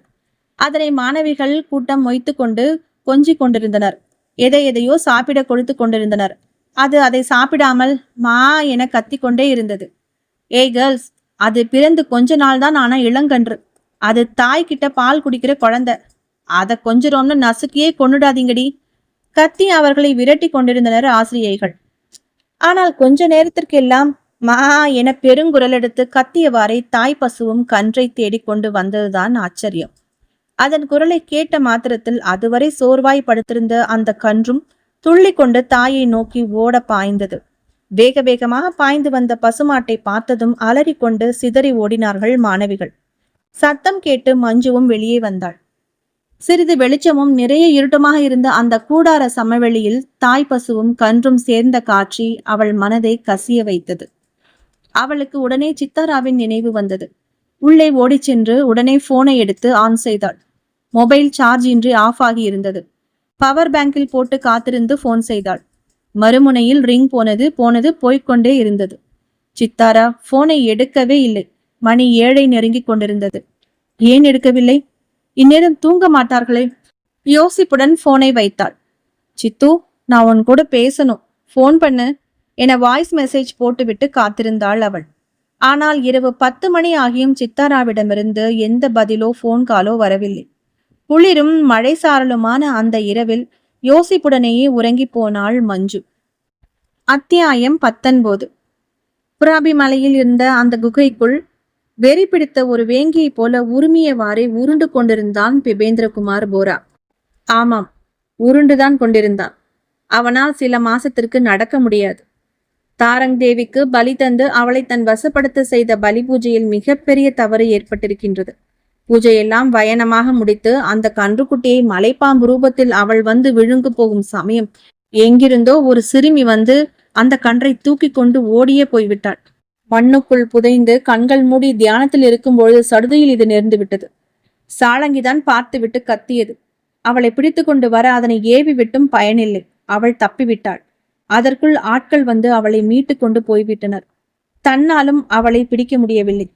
அதனை மாணவிகள் கூட்டம் மொய்த்து கொண்டு கொஞ்சிக் கொண்டிருந்தனர். எதையோ சாப்பிட கொடுத்து கொண்டிருந்தனர். அது அதை சாப்பிடாமல் மா என கத்திக்கொண்டே இருந்தது. ஏய் கேர்ள்ஸ், அது பிறந்து கொஞ்ச நாள் தான் ஆன இளங்கன்று. அது தாய்கிட்ட பால் குடிக்கிற குழந்தை. அதை கொஞ்சரோம்னு நசுக்கியே கொன்னுடாதீங்கடி. கத்தி அவர்களை விரட்டி கொண்டிருந்தனர் ஆசிரியைகள். ஆனால் கொஞ்ச நேரத்திற்கு எல்லாம் மா என பெருங்குரல் எடுத்து கத்தியவாறே தாய் பசுவும் கன்றை தேடிக்கொண்டு வந்ததுதான் ஆச்சரியம். அதன் குரலை கேட்ட மாத்திரத்தில் அதுவரை சோர்வாய் படுத்திருந்த அந்த கன்றும் துள்ளி கொண்டு தாயை நோக்கி ஓட பாய்ந்தது. வேக வேகமாக பாய்ந்து வந்த பசுமாட்டை பார்த்ததும் அலறிக்கொண்டு சிதறி ஓடினார்கள் மாணவிகள். சத்தம் கேட்டு மஞ்சுவும் வெளியே வந்தாள். சிறிது வெளிச்சமும் நிறைய இருட்டமாக இருந்த அந்த கூடார சமவெளியில் தாய் பசுவும் கன்றும் சேர்ந்த காட்சி அவள் மனதை கசிய வைத்தது. அவளுக்கு உடனே சித்தாராவின் நினைவு வந்தது. உள்ளே ஓடிச் சென்று உடனே போனை எடுத்து ஆன் செய்தாள். மொபைல் சார்ஜ் இன்றி ஆஃப் ஆகி இருந்தது. பவர் பேங்கில் போட்டு காத்திருந்து போன் செய்தாள். மறுமுனையில் ரிங் போனது போய்கொண்டே இருந்தது. சித்தாரா போனை எடுக்கவே இல்லை. மணி 7 நெருங்கி கொண்டிருந்தது. ஏன் எடுக்கவில்லை? இந்நேரம் தூங்க மாட்டார்களே. யோசிப்புடன் போனை வைத்தாள். சித்து, நான் உன் கூட பேசணும், போன் பண்ணு என வாய்ஸ் மெசேஜ் போட்டுவிட்டு காத்திருந்தாள் அவள். ஆனால் இரவு 10 மணி ஆகியும் சித்தாராவிடமிருந்து எந்த பதிலோ போன் காலோ வரவில்லை. குளிரும் மழை சாரலுமான அந்த இரவில் யோசிப்புடனேயே உறங்கி போனாள் மஞ்சு. அத்தியாயம் 19. புராபி மலையில் இருந்த அந்த குகைக்குள் வெறி பிடித்த ஒரு வேங்கியை போல உருமியவாறே உருண்டு கொண்டிருந்தான் பிபேந்திரகுமார் போரா. ஆமாம், உருண்டுதான் கொண்டிருந்தான். அவனால் சில மாசத்திற்கு நடக்க முடியாது. தாரங் தேவிக்கு பலி தந்து அவளை தன் வசப்படுத்த செய்த பலி பூஜையில் மிகப்பெரிய தவறு ஏற்பட்டிருக்கின்றது. பூஜையெல்லாம் வயனமாக முடித்து அந்த கன்றுக்குட்டியை மலைப்பாம்பு ரூபத்தில் அவள் வந்து விழுங்கு போகும் சமயம் எங்கிருந்தோ ஒரு சிறுமி வந்து அந்த கன்றை தூக்கி கொண்டு ஓடியே போய்விட்டாள். மண்ணுக்குள் புதைந்து கண்கள் மூடி தியானத்தில் இருக்கும் பொழுது சடுதியில் இது நேர்ந்து விட்டது. சாளங்கிதான் பார்த்துவிட்டு கத்தியது. அவளை பிடித்து கொண்டு வர அதனை ஏவி விட்டும் பயனில்லை. அவள் தப்பிவிட்டாள். அதற்குள் ஆட்கள் வந்து அவளை மீட்டு கொண்டு போய்விட்டனர். தன்னாலும் அவளை பிடிக்க முடியவில்லை.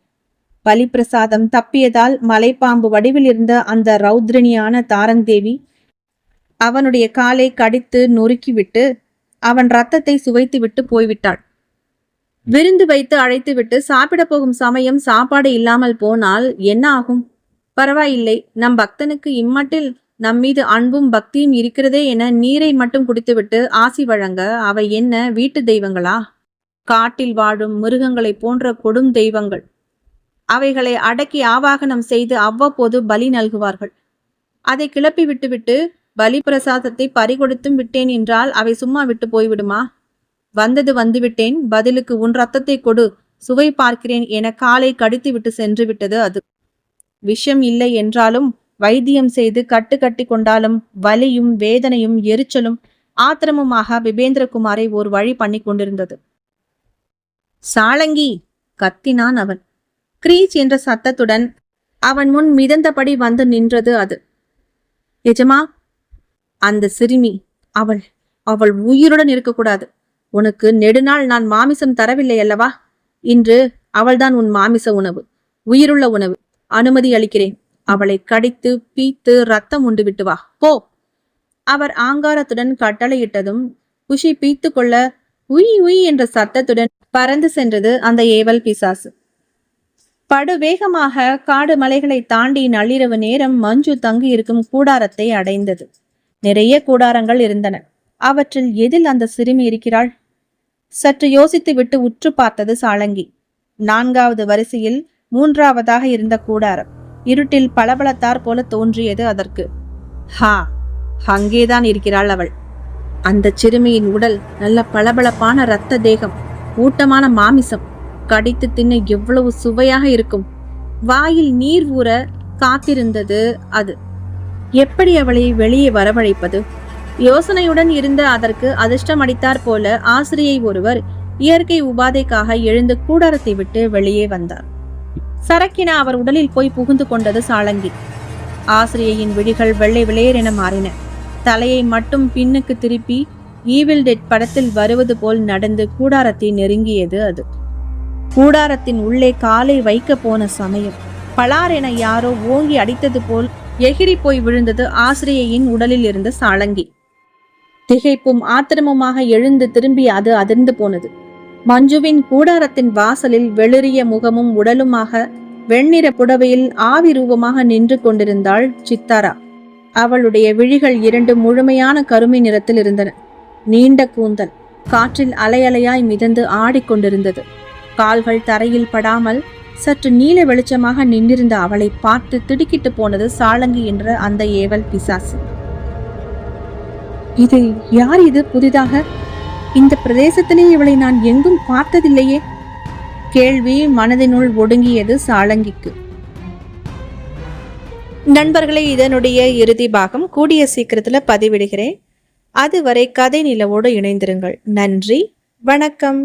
பலிப்பிரசாதம் தப்பியதால் மலைப்பாம்பு வடிவில் இருந்த அந்த ரௌத்ரணியான தாரங்தேவி அவனுடைய காலை கடித்து நொறுக்கிவிட்டு அவன் ரத்தத்தை சுவைத்து விட்டு போய்விட்டாள். விருந்து வைத்து அழைத்து விட்டு சாப்பிட போகும் சமயம் சாப்பாடு இல்லாமல் போனால் என்ன ஆகும்? பரவாயில்லை, நம் பக்தனுக்கு இம்மட்டில் நம்மீது அன்பும் பக்தியும் இருக்கிறதே என நீரை மட்டும் குடித்துவிட்டு ஆசி வழங்க அவை என்ன வீட்டு தெய்வங்களா? காட்டில் வாழும் மிருகங்களை போன்ற கொடும் தெய்வங்கள். அவைகளை அடக்கி ஆவாகனம் செய்து அவ்வப்போது பலி நல்குவார்கள். அதை கிளப்பி விட்டுவிட்டு பலி பிரசாதத்தை பறிகொடுத்தும் விட்டேன் என்றால் அவை சும்மா விட்டு போய்விடுமா? வந்தது வந்துவிட்டேன், பதிலுக்கு உன் ரத்தத்தை கொடு, சுவை பார்க்கிறேன் என காலை கடித்து விட்டு சென்று விட்டது அது. விஷம் இல்லை என்றாலும் வைத்தியம் செய்து கட்டு கட்டி கொண்டாலும் வலியும் வேதனையும் எரிச்சலும் ஆத்திரமுமாக பிபேந்திரகுமாரை ஒரு வழி பண்ணி கொண்டிருந்தது. சாளங்கி, கத்தினான் அவன். கிரீச் என்ற சத்தத்துடன் அவன் முன் மிதந்தபடி வந்து நின்றது அது. எஜமா, அந்த சிறுமி, அவள் உயிருடன் இருக்கக்கூடாது. உனக்கு நெடுநாள் நான் மாமிசம் தரவில்லை அல்லவா? இன்று அவள்தான் உன் மாமிச உணவு, உயிருள்ள உணவு. அனுமதி அளிக்கிறேன். அவளை கடித்து பீத்து ரத்தம் உண்டு விட்டு வா, போ. அவர் ஆங்காரத்துடன் கட்டளையிட்டதும் குஷி பீத்து கொள்ள உய் உய் என்ற சத்தத்துடன் பறந்து சென்றது அந்த ஏவல் பிசாசு. படுவேகமாக காடு மலைகளை தாண்டி நள்ளிரவு நேரம் மஞ்சு தங்கி இருக்கும் கூடாரத்தை அடைந்தது. நிறைய கூடாரங்கள் இருந்தன. அவற்றில் எதில் அந்த சிறுமி இருக்கிறாள்? சற்று யோசித்து விட்டு உற்று பார்த்தது சாலங்கி. 4வது வரிசையில் 3வதாக இருந்த கூடாரம் இருட்டில் பளபளத்தார் போல தோன்றியது அதற்கு. ஹா, அங்கேதான் இருக்கிறாள் அவள். அந்த சிறுமியின் உடல் நல்ல பளபளப்பான இரத்த தேகம், ஊட்டமான மாமிசம். கடித்து தின்ன எவ்வளவு சுவையாக இருக்கும். வாயில் நீர் ஊற காத்திருந்தது அது. எப்படி அவளை வெளியே வரவழைப்பது? யோசனையுடன் இருந்த அதற்கு அதிர்ஷ்டம் அடித்தார் போல ஆசிரியை ஒருவர் இயற்கை உபாதைக்காக எழுந்து கூடாரத்தை விட்டு வெளியே வந்தார். சரக்கின அவர் உடலில் போய் புகுந்து கொண்டது சாலங்கி. ஆசிரியையின் விழிகள் வெள்ளை விளையர் என மாறின. தலையை மட்டும் பின்னுக்கு திருப்பி ஈவில் டெட் படத்தில் வருவது போல் நடந்து கூடாரத்தை நெருங்கியது அது. கூடாரத்தின் உள்ளே காலை வைக்க போன சமயம் பலார் என யாரோ ஓங்கி அடித்தது போல் எகிரி போய் விழுந்தது ஆசிரியையின் உடலில் இருந்த சாலங்கி. திகைப்பும் ஆத்திரமுமாக எழுந்து திரும்பி அது அதிர்ந்து போனது. மஞ்சுவின் கூடாரத்தின் வாசலில் வெளிரிய முகமும் உடலுமாக வெண்ணிற புடவையில் ஆவி ரூபமாக நின்று கொண்டிருந்தாள் சித்தாரா. அவளுடைய விழிகள் 2 முழுமையான கருமை நிறத்தில் இருந்தன. நீண்ட கூந்தல் காற்றில் அலையலையாய் மிதந்து ஆடிக்கொண்டிருந்தது. கால்கள் தரையில் படாமல் சற்று நீல வெளிச்சமாக நின்றிருந்த அவளை பார்த்து திடுக்கிட்டு போனது சாலங்கி என்ற அந்த ஏவல் பிசாசு. இது யார்? இது புதிதாக? இந்த பிரதேசத்திலே இவளை நான் எங்கும் பார்த்ததில்லையே. கேள்வி மனதினுள் ஒடுங்கியது சாலங்கிக்கு. நண்பர்களே, இதனுடைய இறுதி பாகம் கூடிய சீக்கிரத்துல பதிவிடுகிறேன். அதுவரை கதை நிலவோடு இணைந்திருங்கள். நன்றி, வணக்கம்.